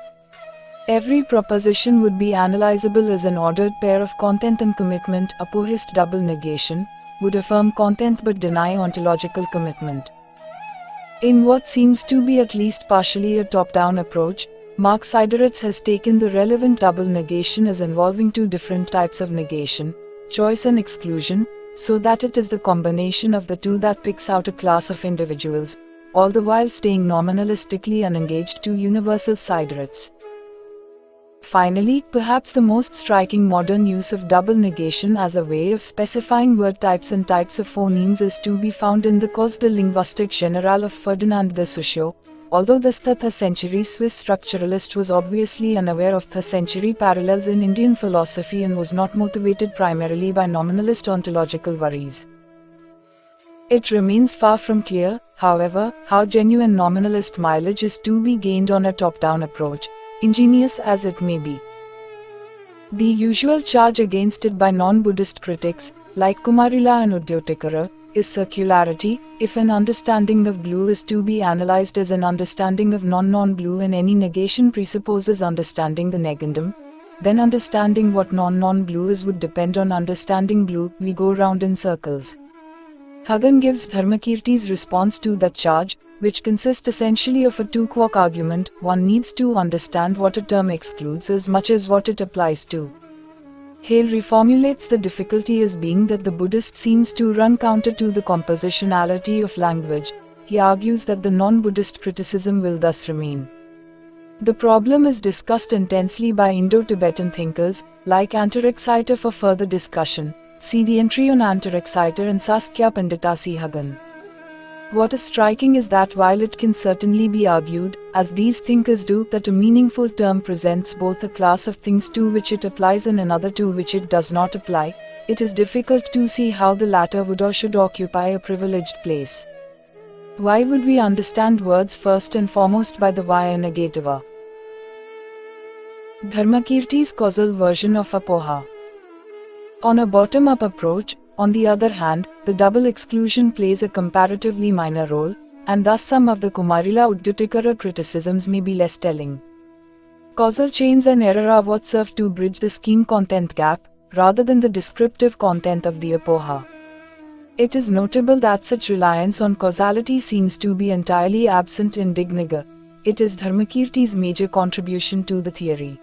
Every proposition would be analyzable as an ordered pair of content and commitment. Atheist double negation would affirm content but deny ontological commitment. In what seems to be at least partially a top-down approach, Marx Idealism has taken the relevant double negation as involving two different types of negation, choice and exclusion, so that it is the combination of the two that picks out a class of individuals, all the while staying nominalistically unengaged to universal siderates. Finally, perhaps the most striking modern use of double negation as a way of specifying word types and types of phonemes is to be found in the Cause de linguistique générale of Ferdinand de Saussure. Although this 3rd century Swiss structuralist was obviously unaware of 3rd century parallels in Indian philosophy and was not motivated primarily by nominalist ontological worries. It remains far from clear, however, how genuine nominalist mileage is to be gained on a top-down approach, ingenious as it may be. The usual charge against it by non-Buddhist critics, like Kumarila and Yogācāra, is circularity. If an understanding of blue is to be analyzed as an understanding of non-blue and any negation presupposes understanding the negandum, then understanding what non-blue is would depend on understanding blue. We go round in circles. Hagen gives Dharmakirti's response to that charge, which consists essentially of a two-quark argument. One needs to understand what a term excludes as much as what it applies to. Hale reformulates the difficulty as being that the Buddhist seems to run counter to the compositionality of language. He argues that the non-Buddhist criticism will thus remain. The problem is discussed intensely by Indo-Tibetan thinkers, like Antarjñeyavāda. For further discussion, see the entry on Antarjñeyavāda and Saskia Panditasi Hagen. What is striking is that while it can certainly be argued, as these thinkers do, that a meaningful term presents both a class of things to which it applies and another to which it does not apply, it is difficult to see how the latter would or should occupy a privileged place. Why would we understand words first and foremost by the via negativa? Dharmakirti's causal version of apoha. On a bottom-up approach, on the other hand, the double exclusion plays a comparatively minor role, and thus some of the Kumarila Yogācāra criticisms may be less telling. Causal chains and error are what serve to bridge the scheme content gap, rather than the descriptive content of the apoha. It is notable that such reliance on causality seems to be entirely absent in Dignāga. It is Dharmakirti's major contribution to the theory.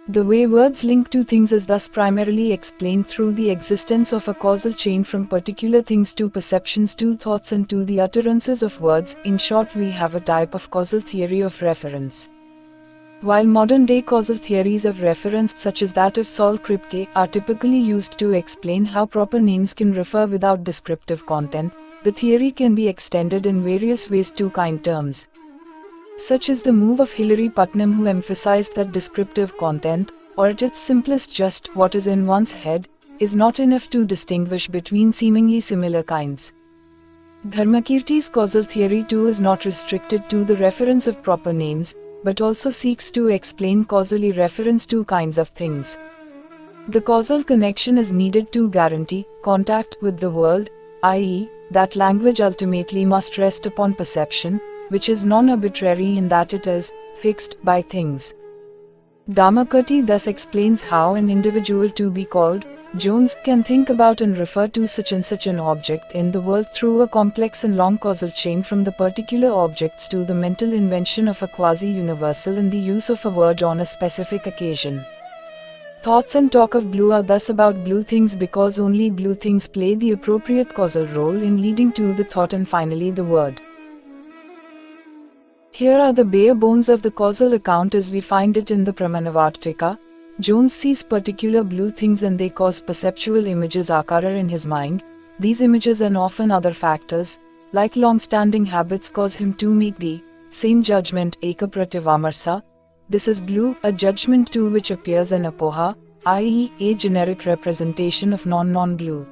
The way words link to things is thus primarily explained through the existence of a causal chain from particular things to perceptions to thoughts and to the utterances of words. In short, we have a type of causal theory of reference. While modern-day causal theories of reference such as that of Saul Kripke are typically used to explain how proper names can refer without descriptive content, the theory can be extended in various ways to kind terms. Such is the move of Hilary Putnam, who emphasized that descriptive content, or at its simplest just what is in one's head, is not enough to distinguish between seemingly similar kinds. Dharmakirti's causal theory too is not restricted to the reference of proper names, but also seeks to explain causally reference to kinds of things. The causal connection is needed to guarantee contact with the world, i.e., that language ultimately must rest upon perception, which is non-arbitrary in that it is fixed by things. Dharmakirti thus explains how an individual to be called Jones can think about and refer to such and such an object in the world through a complex and long causal chain from the particular objects to the mental invention of a quasi-universal in the use of a word on a specific occasion. Thoughts and talk of blue are thus about blue things because only blue things play the appropriate causal role in leading to the thought and finally the word. Here are the bare bones of the causal account as we find it in the Pramāṇavārttika. Jones sees particular blue things and they cause perceptual images akara in his mind. These images and often other factors, like long-standing habits, cause him to make the same judgment, eka prativamarsa. This is blue, a judgment to which appears an apoha, i.e., a generic representation of non-blue.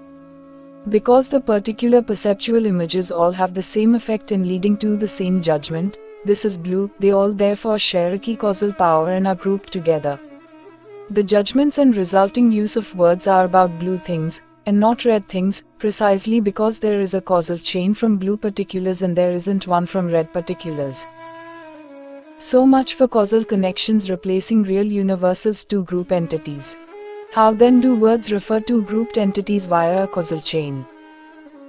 Because the particular perceptual images all have the same effect in leading to the same judgment, this is blue, they all therefore share a key causal power and are grouped together. The judgments and resulting use of words are about blue things, and not red things, precisely because there is a causal chain from blue particulars and there isn't one from red particulars. So much for causal connections replacing real universals to group entities. How then do words refer to grouped entities via a causal chain?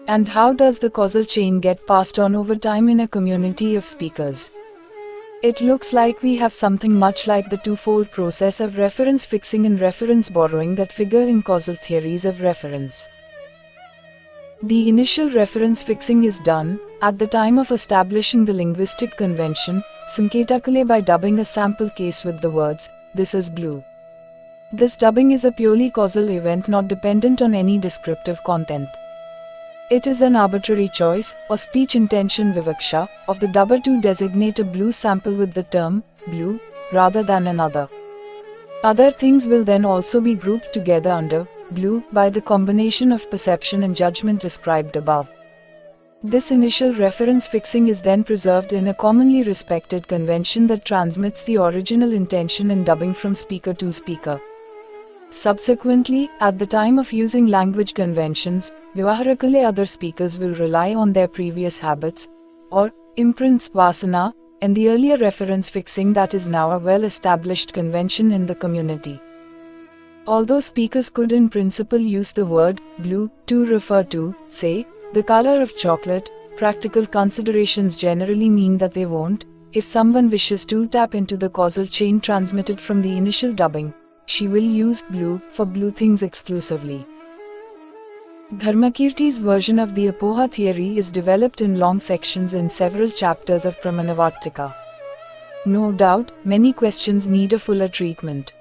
And how does the causal chain get passed on over time in a community of speakers? It looks like we have something much like the twofold process of reference fixing and reference borrowing that figure in causal theories of reference. The initial reference fixing is done at the time of establishing the linguistic convention, synthetically by dubbing a sample case with the words, "This is blue." This dubbing is a purely causal event not dependent on any descriptive content. It is an arbitrary choice, or speech intention vivaksha, of the dubber to designate a blue sample with the term, blue, rather than another. Other things will then also be grouped together under blue by the combination of perception and judgment described above. This initial reference fixing is then preserved in a commonly respected convention that transmits the original intention and dubbing from speaker to speaker. Subsequently, at the time of using language conventions, vyavaharikale other speakers will rely on their previous habits, or imprints vasana, and the earlier reference fixing that is now a well-established convention in the community. Although speakers could in principle use the word blue to refer to, say, the color of chocolate, practical considerations generally mean that they won't. If someone wishes to tap into the causal chain transmitted from the initial dubbing, she will use blue for blue things exclusively. Dharmakirti's version of the apoha theory is developed in long sections in several chapters of Pramāṇavārttika. No doubt, many questions need a fuller treatment.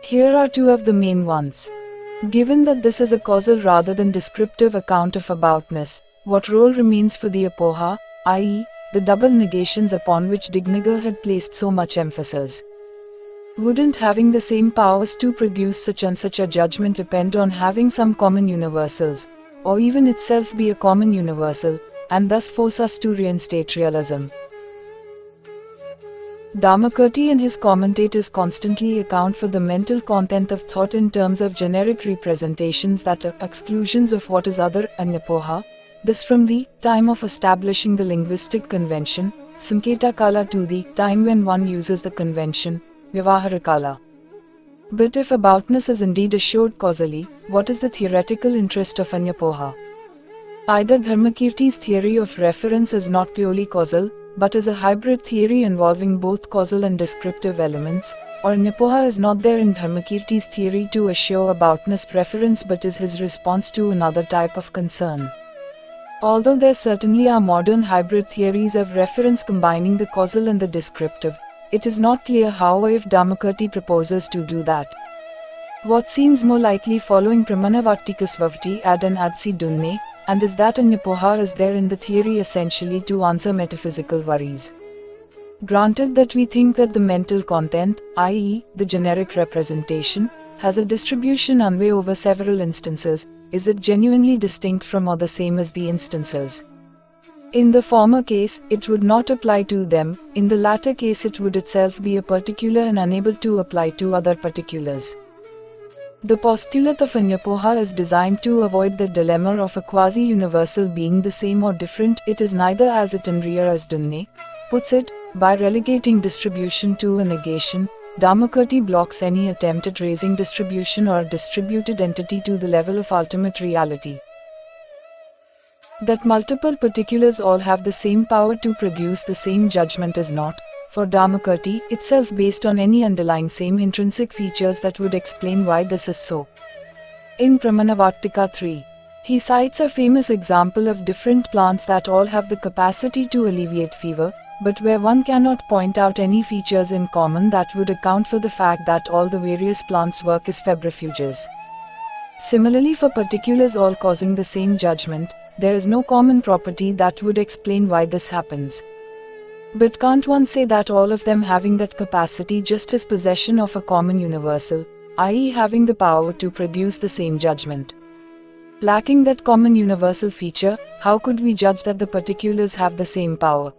Here are two of the main ones. Given that this is a causal rather than descriptive account of aboutness, what role remains for the apoha, i.e., the double negations upon which Dignāga had placed so much emphasis? Wouldn't having the same powers to produce such and such a judgment depend on having some common universals, or even itself be a common universal, and thus force us to reinstate realism? Dharmakirti and his commentators constantly account for the mental content of thought in terms of generic representations that are exclusions of what is other and apoha, this from the time of establishing the linguistic convention, samketakala, to the time when one uses the convention, vyavaharikala. But if aboutness is indeed assured causally, what is the theoretical interest of anyapoha? Either Dharmakirti's theory of reference is not purely causal, but is a hybrid theory involving both causal and descriptive elements, or anyapoha is not there in Dharmakirti's theory to assure aboutness preference but is his response to another type of concern. Although there certainly are modern hybrid theories of reference combining the causal and the descriptive, it is not clear how or if Dharmakirti proposes to do that. What seems more likely following Pramāṇavārttika svavti ad and adsi dunne, and is that anyapoha is there in the theory essentially to answer metaphysical worries. Granted that we think that the mental content, i.e., the generic representation, has a distribution unway over several instances, is it genuinely distinct from or the same as the instances? In the former case, it would not apply to them, in the latter case it would itself be a particular and unable to apply to other particulars. The postulate of anyapoha is designed to avoid the dilemma of a quasi-universal being the same or different. It is neither as it in rear as Dunne puts it. By relegating distribution to a negation, Dharmakirti blocks any attempt at raising distribution or a distributed entity to the level of ultimate reality. That multiple particulars all have the same power to produce the same judgment is not, for Dharmakirti, itself based on any underlying same intrinsic features that would explain why this is so. In Pramāṇavārttika 3, he cites a famous example of different plants that all have the capacity to alleviate fever, but where one cannot point out any features in common that would account for the fact that all the various plants work as febrifuges. Similarly, for particulars all causing the same judgment, there is no common property that would explain why this happens. But can't one say that all of them having that capacity just as possession of a common universal, i.e. having the power to produce the same judgment? Lacking that common universal feature, how could we judge that the particulars have the same power?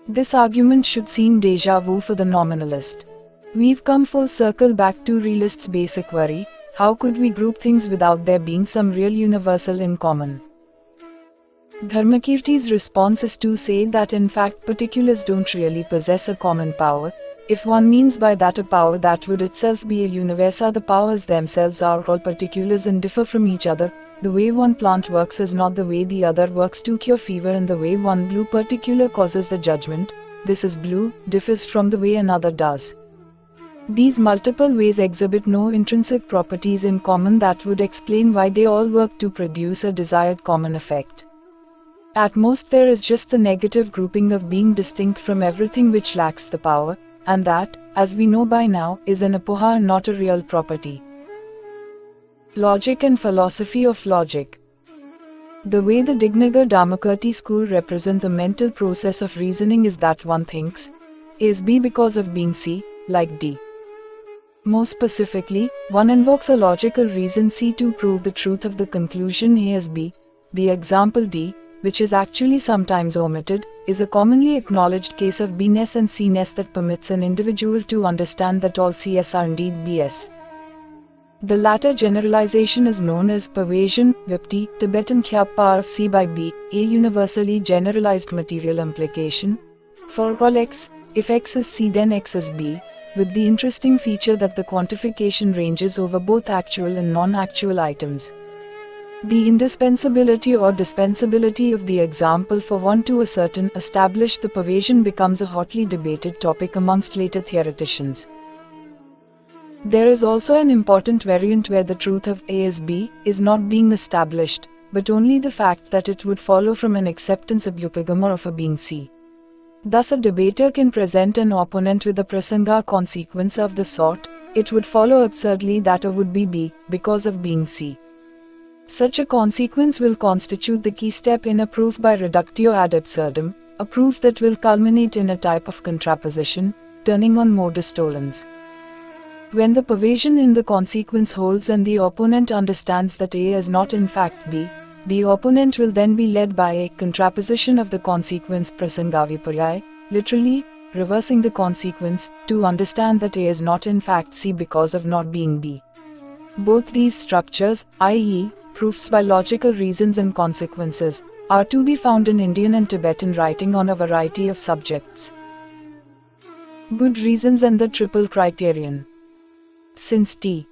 This argument should seem déjà vu for the nominalist. We've come full circle back to realist's basic worry: how could we group things without there being some real universal in common? Dharmakirti's response is to say that in fact particulars don't really possess a common power. If one means by that a power that would itself be a universa, the powers themselves are all particulars and differ from each other. The way one plant works is not the way the other works to cure fever, and the way one blue particular causes the judgment, "This is blue," differs from the way another does. These multiple ways exhibit no intrinsic properties in common that would explain why they all work to produce a desired common effect. At most there is just the negative grouping of being distinct from everything which lacks the power, and that, as we know by now, is an apoha and not a real property. Logic and philosophy of logic. The way the Dignāga-Dharmakīrti school represent the mental process of reasoning is that one thinks A is B because of being C, like D. More specifically, one invokes a logical reason C to prove the truth of the conclusion A is B. The example D, which is actually sometimes omitted, is a commonly acknowledged case of B-ness and C-ness that permits an individual to understand that all CS are indeed BS. The latter generalization is known as pervasion, vyapti, Tibetan khyapar C by B, a universally generalized material implication. For all X, if X is C then X is B, with the interesting feature that the quantification ranges over both actual and non-actual items. The indispensability or dispensability of the example for one to ascertain establish the pervasion becomes a hotly debated topic amongst later theoreticians. There is also an important variant where the truth of A is B is not being established, but only the fact that it would follow from an acceptance abhyupagama of a being C. Thus a debater can present an opponent with a prasanga consequence of the sort: it would follow absurdly that A would be B, because of being C. Such a consequence will constitute the key step in a proof by reductio ad absurdum, a proof that will culminate in a type of contraposition, turning on modus tollens. When the pervasion in the consequence holds and the opponent understands that A is not in fact B, the opponent will then be led by a contraposition of the consequence prasangaviparyaya, literally, reversing the consequence, to understand that A is not in fact C because of not being B. Both these structures, i.e., proofs by logical reasons and consequences, are to be found in Indian and Tibetan writing on a variety of subjects. Good reasons and the triple criterion. Since T.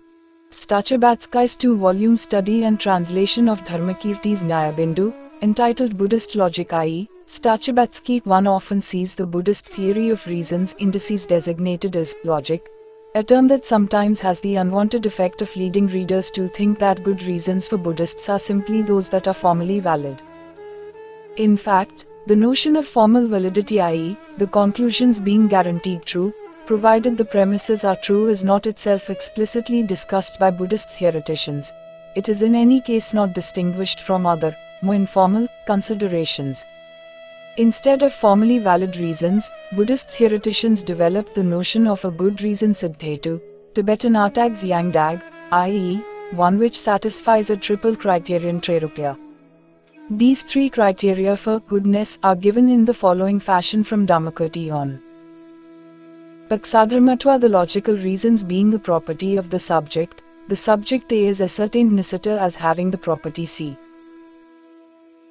Stachabatskai's 2-volume study and translation of Dharmakirti's Nyayabindu, entitled Buddhist Logic, i.e., Stachabatsky, one often sees the Buddhist theory of reasons indices designated as logic, a term that sometimes has the unwanted effect of leading readers to think that good reasons for Buddhists are simply those that are formally valid. In fact, the notion of formal validity, i.e., the conclusions being guaranteed true, provided the premises are true, is not itself explicitly discussed by Buddhist theoreticians. It is in any case not distinguished from other, more informal, considerations. Instead of formally valid reasons, Buddhist theoreticians developed the notion of a good reason siddhetu, Tibetan atag's yangdag, i.e., one which satisfies a triple criterion trerupya. These three criteria for goodness are given in the following fashion from Dharmakirti on. Paksadharmatva, the logical reasons being the property of the subject A is ascertained nisita as having the property C.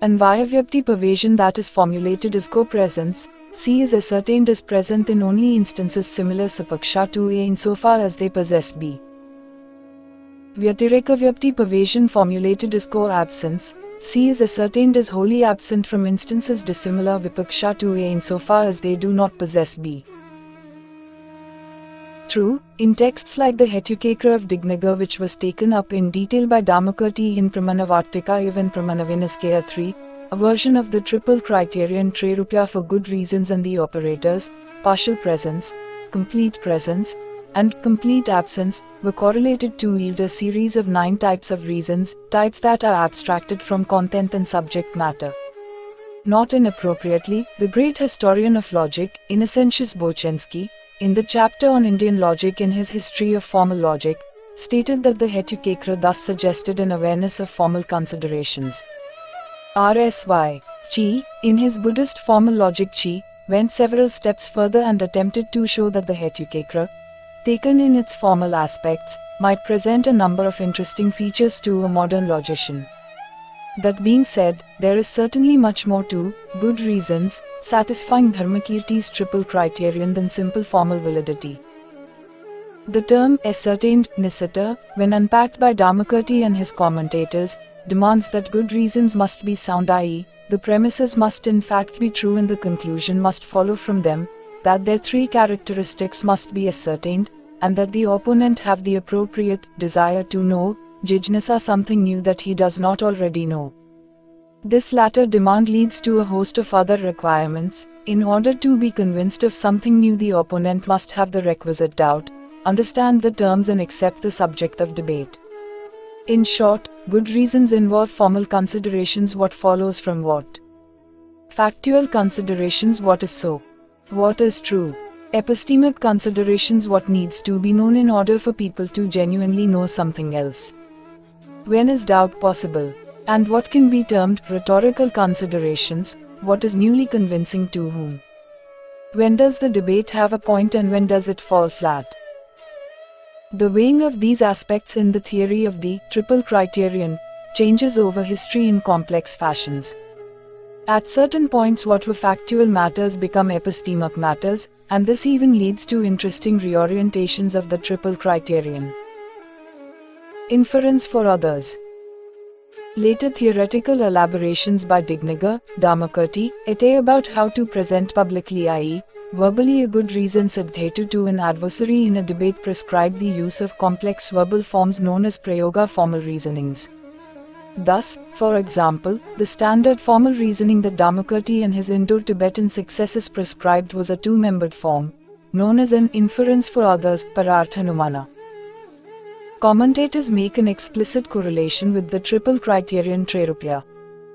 Anvayavyapti, pervasion that is formulated as co-presence, C is ascertained as present in only instances similar sapaksha to A insofar as they possess B. Vyatirekavyapti, pervasion formulated as co-absence, C is ascertained as wholly absent from instances dissimilar vipaksha to A insofar as they do not possess B. True, in texts like the Hetucakra of Dignāga, which was taken up in detail by Dharmakirti in Pramāṇavārttika, even Pramāṇavinaskaya 3, a version of the triple criterion trerupya for good reasons and the operators, partial presence, complete presence, and complete absence, were correlated to yield a series of 9 types of reasons, types that are abstracted from content and subject matter. Not inappropriately, the great historian of logic, Innocentius Bochensky, in the chapter on Indian logic in his History of Formal Logic, stated that the Hetucakra thus suggested an awareness of formal considerations. R.S.Y. Chi, in his Buddhist Formal Logic, Chi went several steps further and attempted to show that the Hetucakra, taken in its formal aspects, might present a number of interesting features to a modern logician. That being said, there is certainly much more to good reasons satisfying Dharmakirti's triple criterion than simple formal validity. The term ascertained niceta, when unpacked by Dharmakirti and his commentators, demands that good reasons must be sound, i.e., the premises must in fact be true and the conclusion must follow from them, that their three characteristics must be ascertained, and that the opponent have the appropriate desire to know, jijnasa, something new that he does not already know. This latter demand leads to a host of other requirements. In order to be convinced of something new, the opponent must have the requisite doubt, understand the terms and accept the subject of debate. In short, good reasons involve formal considerations, what follows from what. Factual considerations, what is so, what is true. Epistemic considerations, what needs to be known in order for people to genuinely know something else. When is doubt possible? And what can be termed rhetorical considerations, what is newly convincing to whom? When does the debate have a point and when does it fall flat? The weighing of these aspects in the theory of the triple criterion changes over history in complex fashions. At certain points, what were factual matters become epistemic matters, and this even leads to interesting reorientations of the triple criterion. Inference for others. Later theoretical elaborations by Dignāga-Dharmakīrti et al. About how to present publicly, i.e., verbally, a good reason sadhetu to an adversary in a debate prescribe the use of complex verbal forms known as prayoga formal reasonings. Thus, for example, the standard formal reasoning that Dharmakirti and his Indo-Tibetan successors prescribed was a two-membered form, known as an inference for others, pararthanumana. Commentators make an explicit correlation with the triple criterion trairupya.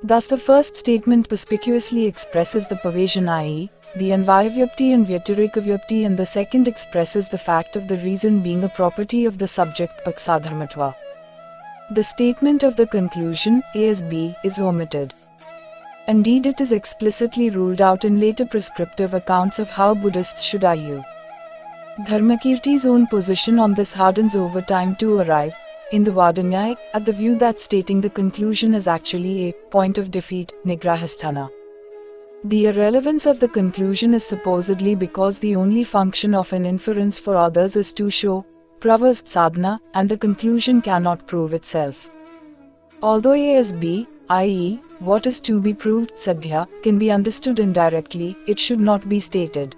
Thus the first statement perspicuously expresses the pervasion, i.e., the anvayavyapti and vyatirekavyapti, and the second expresses the fact of the reason being a property of the subject paksadharmatva. The statement of the conclusion, A as B, is omitted. Indeed, it is explicitly ruled out in later prescriptive accounts of how Buddhists should argue. Dharmakirti's own position on this hardens over time to arrive, in the Vadanyaya, at the view that stating the conclusion is actually a point of defeat, nigrahasthana. The irrelevance of the conclusion is supposedly because the only function of an inference for others is to show pravas sadhana, and the conclusion cannot prove itself. Although A as B, i.e., what is to be proved, sadhya, can be understood indirectly, it should not be stated.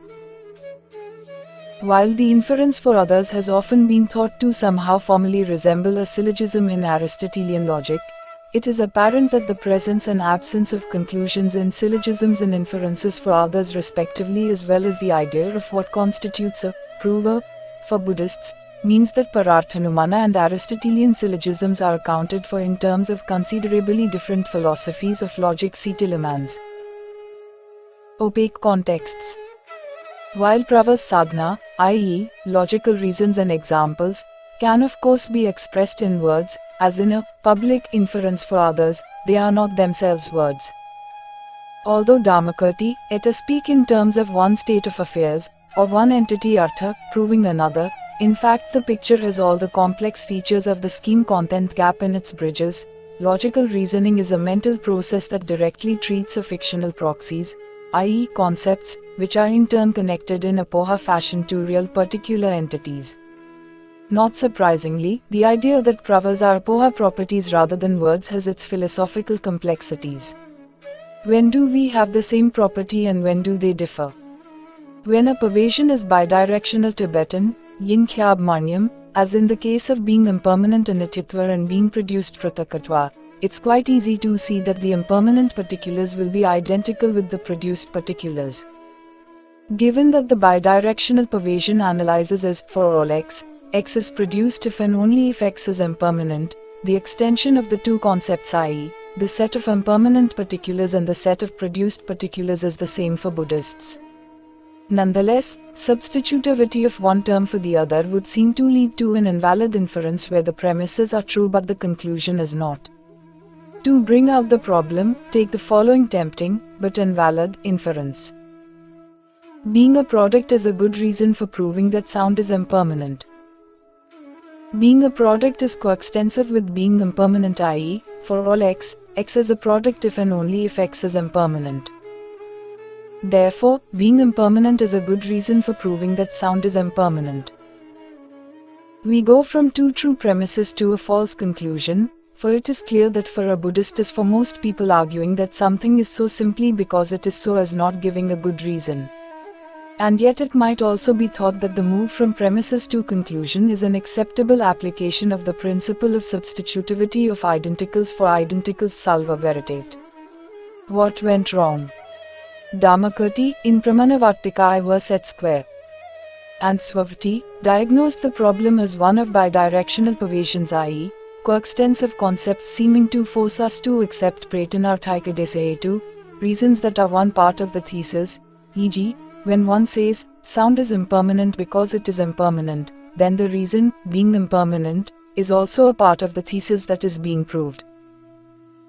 While the inference for others has often been thought to somehow formally resemble a syllogism in Aristotelian logic, it is apparent that the presence and absence of conclusions in syllogisms and inferences for others respectively, as well as the idea of what constitutes a prover for Buddhists, means that pararthanumana and Aristotelian syllogisms are accounted for in terms of considerably different philosophies of logic. See Tillemans. Opaque contexts. While pravas sadhana, i.e., logical reasons and examples, can of course be expressed in words, as in a public inference for others, they are not themselves words. Although Dharmakirti et al. Speak in terms of one state of affairs, or one entity artha, proving another, in fact the picture has all the complex features of the scheme content gap in its bridges. Logical reasoning is a mental process that directly treats of fictional proxies, i.e., concepts, which are in turn connected in apoha fashion to real particular entities. Not surprisingly, the idea that pravas are apoha properties rather than words has its philosophical complexities. When do we have the same property and when do they differ? When a pervasion is bidirectional Tibetan, yin-khyabmanyam, as in the case of being impermanent anityatva and being produced pratakatva, it's quite easy to see that the impermanent particulars will be identical with the produced particulars. Given that the bidirectional pervasion analyzes as for all x, x is produced if and only if x is impermanent, the extension of the two concepts, i.e., the set of impermanent particulars and the set of produced particulars, is the same for Buddhists. Nonetheless, substitutivity of one term for the other would seem to lead to an invalid inference where the premises are true but the conclusion is not. To bring out the problem, take the following tempting, but invalid, inference. Being a product is a good reason for proving that sound is impermanent. Being a product is coextensive with being impermanent, i.e., for all x, x is a product if and only if x is impermanent. Therefore, being impermanent is a good reason for proving that sound is impermanent. We go from two true premises to a false conclusion, for it is clear that for a Buddhist is for most people arguing that something is so simply because it is so as not giving a good reason. And yet it might also be thought that the move from premises to conclusion is an acceptable application of the principle of substitutivity of identicals for identicals salva veritate. What went wrong? Dharmakirti, in Pramāṇavārttika I verse at square. And Swavati, diagnosed the problem as one of bidirectional pervasions, i.e., coextensive concepts seeming to force us to accept pratinarthika desayetu, reasons that are one part of the thesis, e.g., when one says, sound is impermanent because it is impermanent, then the reason, being impermanent, is also a part of the thesis that is being proved.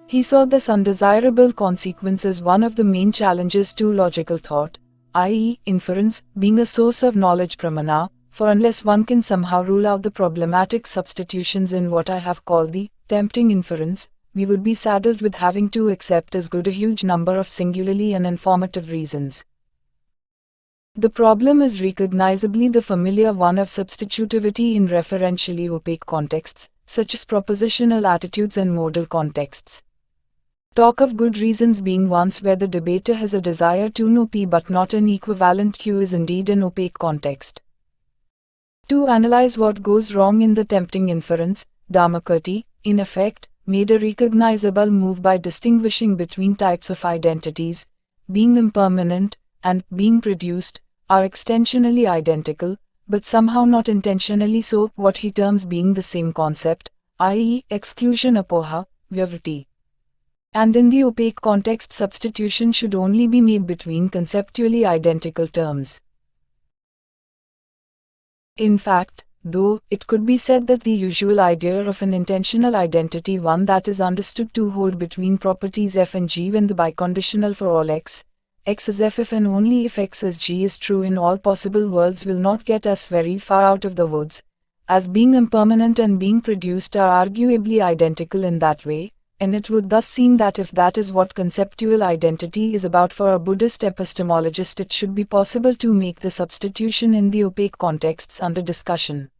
He saw this undesirable consequence as one of the main challenges to logical thought, i.e., inference, being a source of knowledge pramana, for unless one can somehow rule out the problematic substitutions in what I have called the tempting inference, we would be saddled with having to accept as good a huge number of singularly uninformative reasons. The problem is recognizably the familiar one of substitutivity in referentially opaque contexts, such as propositional attitudes and modal contexts. Talk of good reasons being ones where the debater has a desire to know P but not an equivalent Q is indeed an opaque context. To analyze what goes wrong in the tempting inference, Dharmakirti, in effect, made a recognizable move by distinguishing between types of identities, being impermanent, and being produced, are extensionally identical, but somehow not intentionally so, what he terms being the same concept, i.e., exclusion apoha, vyavritti. And in the opaque context, substitution should only be made between conceptually identical terms. In fact, though, it could be said that the usual idea of an intentional identity, one that is understood to hold between properties f and g when the biconditional for all x, x is f if and only if x is g is true in all possible worlds, will not get us very far out of the woods, as being impermanent and being produced are arguably identical in that way, and it would thus seem that if that is what conceptual identity is about for a Buddhist epistemologist, it should be possible to make the substitution in the opaque contexts under discussion.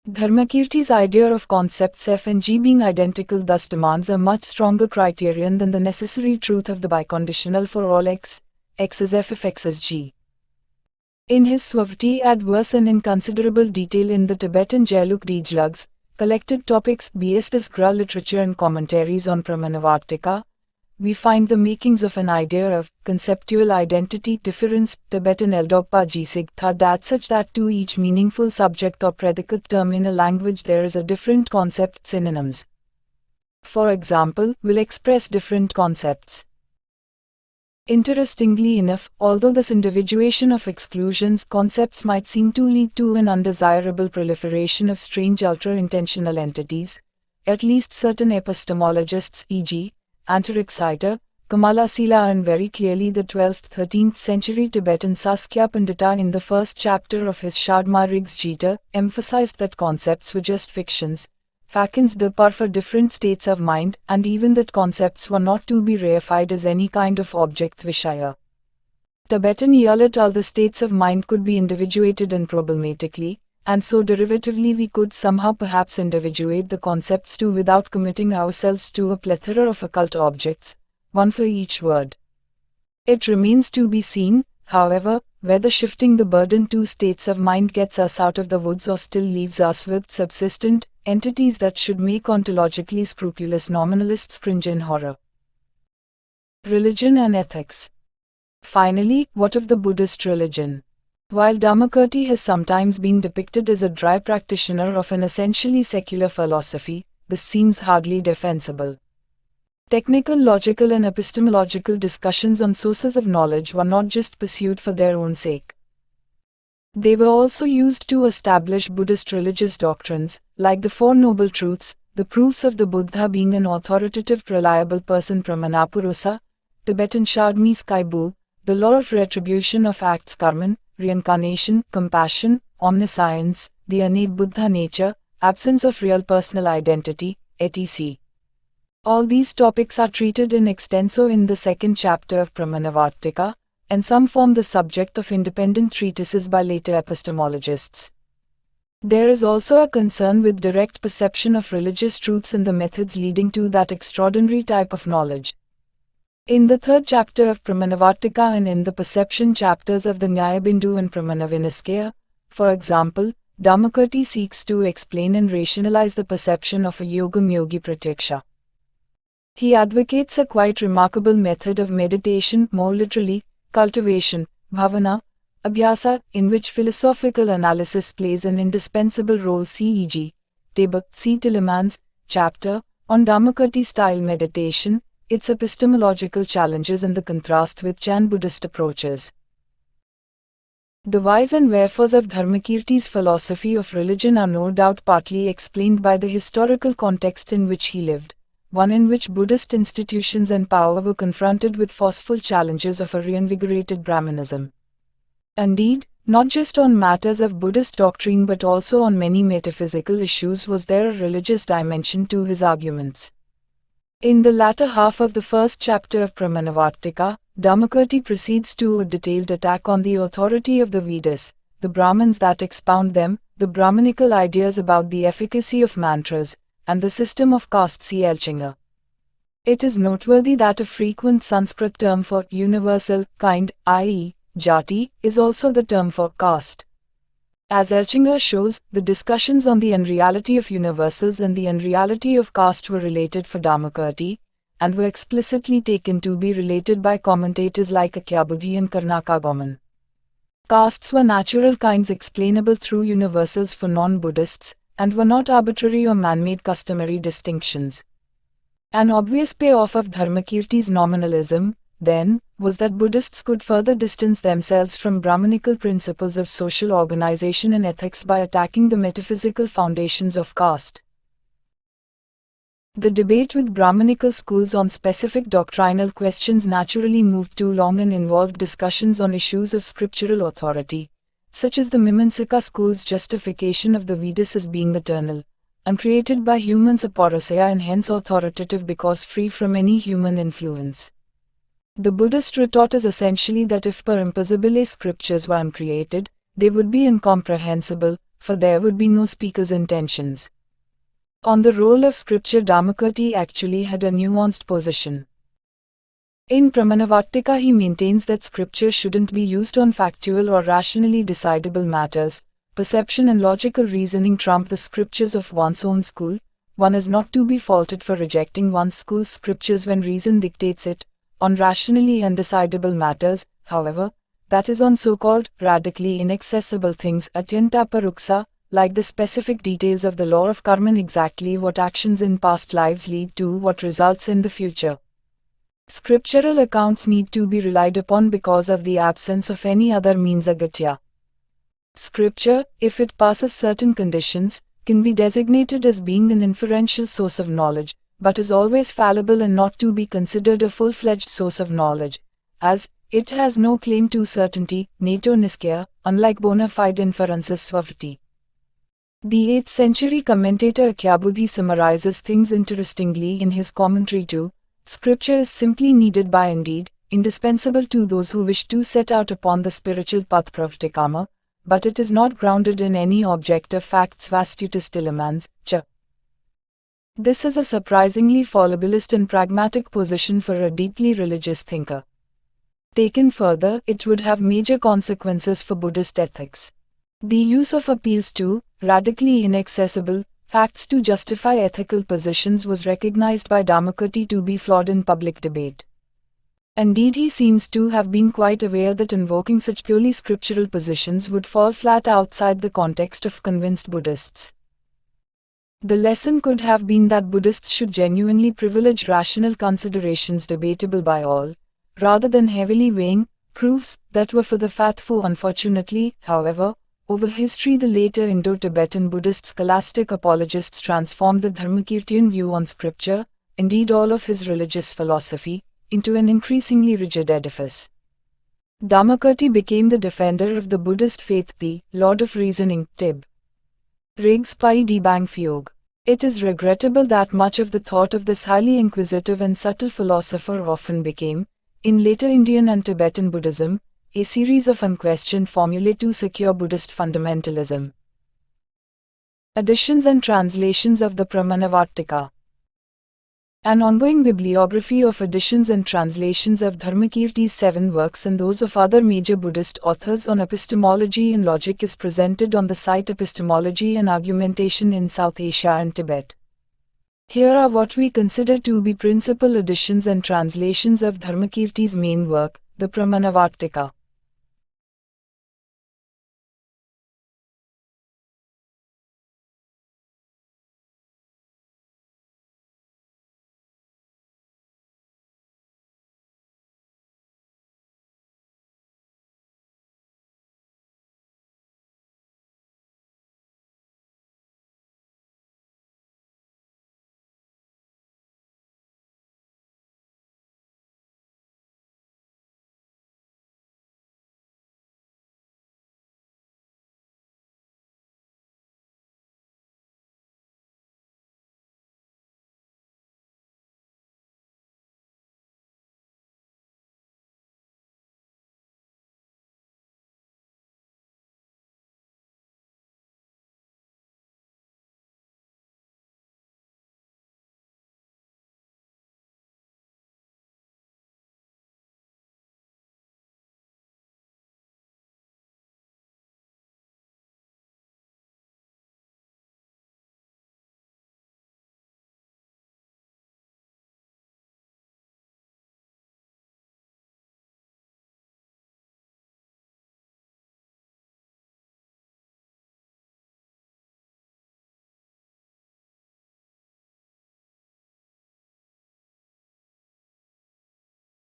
Dharmakirti's idea of concepts f and g being identical thus demands a much stronger criterion than the necessary truth of the biconditional for all x, x is f if x is g. In his Swavati adverse and in considerable detail in the Tibetan Geluk Dijlugs, collected topics based as Gra literature and commentaries on Pramāṇavārttika, we find the makings of an idea of conceptual identity difference, Tibetan Eldogpa Jisig Thadat, such that to each meaningful subject or predicate term in a language there is a different concept synonyms. For example, will express different concepts. Interestingly enough, although this individuation of exclusions concepts might seem to lead to an undesirable proliferation of strange ultra-intentional entities, at least certain epistemologists, e.g., Antarjñeyavāda, Kamalasila, and very clearly the 12th-13th century Tibetan Saskya Pandita in the first chapter of his Shadmarig's Jita, emphasized that concepts were just fictions, factions par for different states of mind, and even that concepts were not to be reified as any kind of object vishaya. Tibetan Yalit, the states of mind could be individuated and problematically, and so derivatively we could somehow perhaps individuate the concepts too without committing ourselves to a plethora of occult objects, one for each word. It remains to be seen, however, whether shifting the burden to states of mind gets us out of the woods or still leaves us with subsistent entities that should make ontologically scrupulous nominalists cringe in horror. Religion and ethics. Finally, what of the Buddhist religion? While Dharmakirti has sometimes been depicted as a dry practitioner of an essentially secular philosophy, this seems hardly defensible. Technical, logical and epistemological discussions on sources of knowledge were not just pursued for their own sake. They were also used to establish Buddhist religious doctrines, like the Four Noble Truths, the proofs of the Buddha being an authoritative, reliable person Pramanapurusa, Tibetan Shardmi Skaibu, the law of retribution of acts, karman, reincarnation, compassion, omniscience, the innate Buddha nature, absence of real personal identity, etc. All these topics are treated in extenso in the second chapter of Pramāṇavārttika, and some form the subject of independent treatises by later epistemologists. There is also a concern with direct perception of religious truths and the methods leading to that extraordinary type of knowledge. In the third chapter of Pramāṇavārttika and in the perception chapters of the Nyayabindu and Pramanavinaskhaya, for example, Dharmakirti seeks to explain and rationalize the perception of a yogam-yogi pratyaksha. He advocates a quite remarkable method of meditation, more literally, cultivation, bhavana, abhyasa, in which philosophical analysis plays an indispensable role. C.e.g. Table C. Tillemans, chapter, on Dharmakirti-style meditation, its epistemological challenges and the contrast with Chan Buddhist approaches. The whys and wherefores of Dharmakirti's philosophy of religion are no doubt partly explained by the historical context in which he lived, one in which Buddhist institutions and power were confronted with forceful challenges of a reinvigorated Brahmanism. Indeed, not just on matters of Buddhist doctrine but also on many metaphysical issues was there a religious dimension to his arguments. In the latter half of the first chapter of Pramāṇavārttika, Dharmakirti proceeds to a detailed attack on the authority of the Vedas, the Brahmins that expound them, the Brahmanical ideas about the efficacy of mantras, and the system of caste. Svalakṣaṇa. It is noteworthy that a frequent Sanskrit term for universal, kind, i.e., jati, is also the term for caste. As Svalakṣaṇa shows, the discussions on the unreality of universals and the unreality of caste were related for Dharmakirti, and were explicitly taken to be related by commentators like Akyabuddhi and Karnaka. Castes were natural kinds explainable through universals for non-Buddhists, and were not arbitrary or man-made customary distinctions. An obvious payoff of Dharmakirti's nominalism, then, was that Buddhists could further distance themselves from Brahmanical principles of social organization and ethics by attacking the metaphysical foundations of caste. The debate with Brahmanical schools on specific doctrinal questions naturally moved too long and involved discussions on issues of scriptural authority, such as the Mīmaṅsaka school's justification of the Vedas as being eternal, uncreated by humans apaurusaya and hence authoritative because free from any human influence. The Buddhist retort is essentially that if per impossibile scriptures were uncreated, they would be incomprehensible, for there would be no speaker's intentions. On the role of scripture, Dharmakirti actually had a nuanced position. In Pramāṇavārttika he maintains that scripture shouldn't be used on factual or rationally decidable matters. Perception and logical reasoning trump the scriptures of one's own school. One is not to be faulted for rejecting one's school's scriptures when reason dictates it. On rationally undecidable matters, however, that is on so-called radically inaccessible things, atyanta paruksa, like the specific details of the law of karma and exactly what actions in past lives lead to what results in the future. Scriptural accounts need to be relied upon because of the absence of any other means agatya. Scripture, if it passes certain conditions, can be designated as being an inferential source of knowledge, but is always fallible and not to be considered a full-fledged source of knowledge, as it has no claim to certainty, nato niskaya, unlike bona fide inferences swavritti. The 8th century commentator Akyabuddhi summarizes things interestingly in his commentary to, Scripture is simply needed by indeed, indispensable to those who wish to set out upon the spiritual path pravritikama, but it is not grounded in any objective facts. Vastutis Tillemans, ch. This is a surprisingly fallibilist and pragmatic position for a deeply religious thinker. Taken further, it would have major consequences for Buddhist ethics. The use of appeals to, radically inaccessible, facts to justify ethical positions was recognized by Dharmakirti to be flawed in public debate. Indeed, he seems to have been quite aware that invoking such purely scriptural positions would fall flat outside the context of convinced Buddhists. The lesson could have been that Buddhists should genuinely privilege rational considerations debatable by all, rather than heavily weighing proofs that were for the faithful. Unfortunately, however, over history the later Indo-Tibetan Buddhist scholastic apologists transformed the Dharmakirtian view on scripture, indeed all of his religious philosophy, into an increasingly rigid edifice. Dharmakirti became the defender of the Buddhist faith, the Lord of Reasoning, Tib. Regs Pi di Bang Fyog. It is regrettable that much of the thought of this highly inquisitive and subtle philosopher often became, in later Indian and Tibetan Buddhism, a series of unquestioned formulae to secure Buddhist fundamentalism. Editions and translations of the Pramāṇavārttika. An ongoing bibliography of editions and translations of Dharmakirti's 7 works and those of other major Buddhist authors on epistemology and logic is presented on the site Epistemology and Argumentation in South Asia and Tibet. Here are what we consider to be principal editions and translations of Dharmakirti's main work, the Pramāṇavārttika.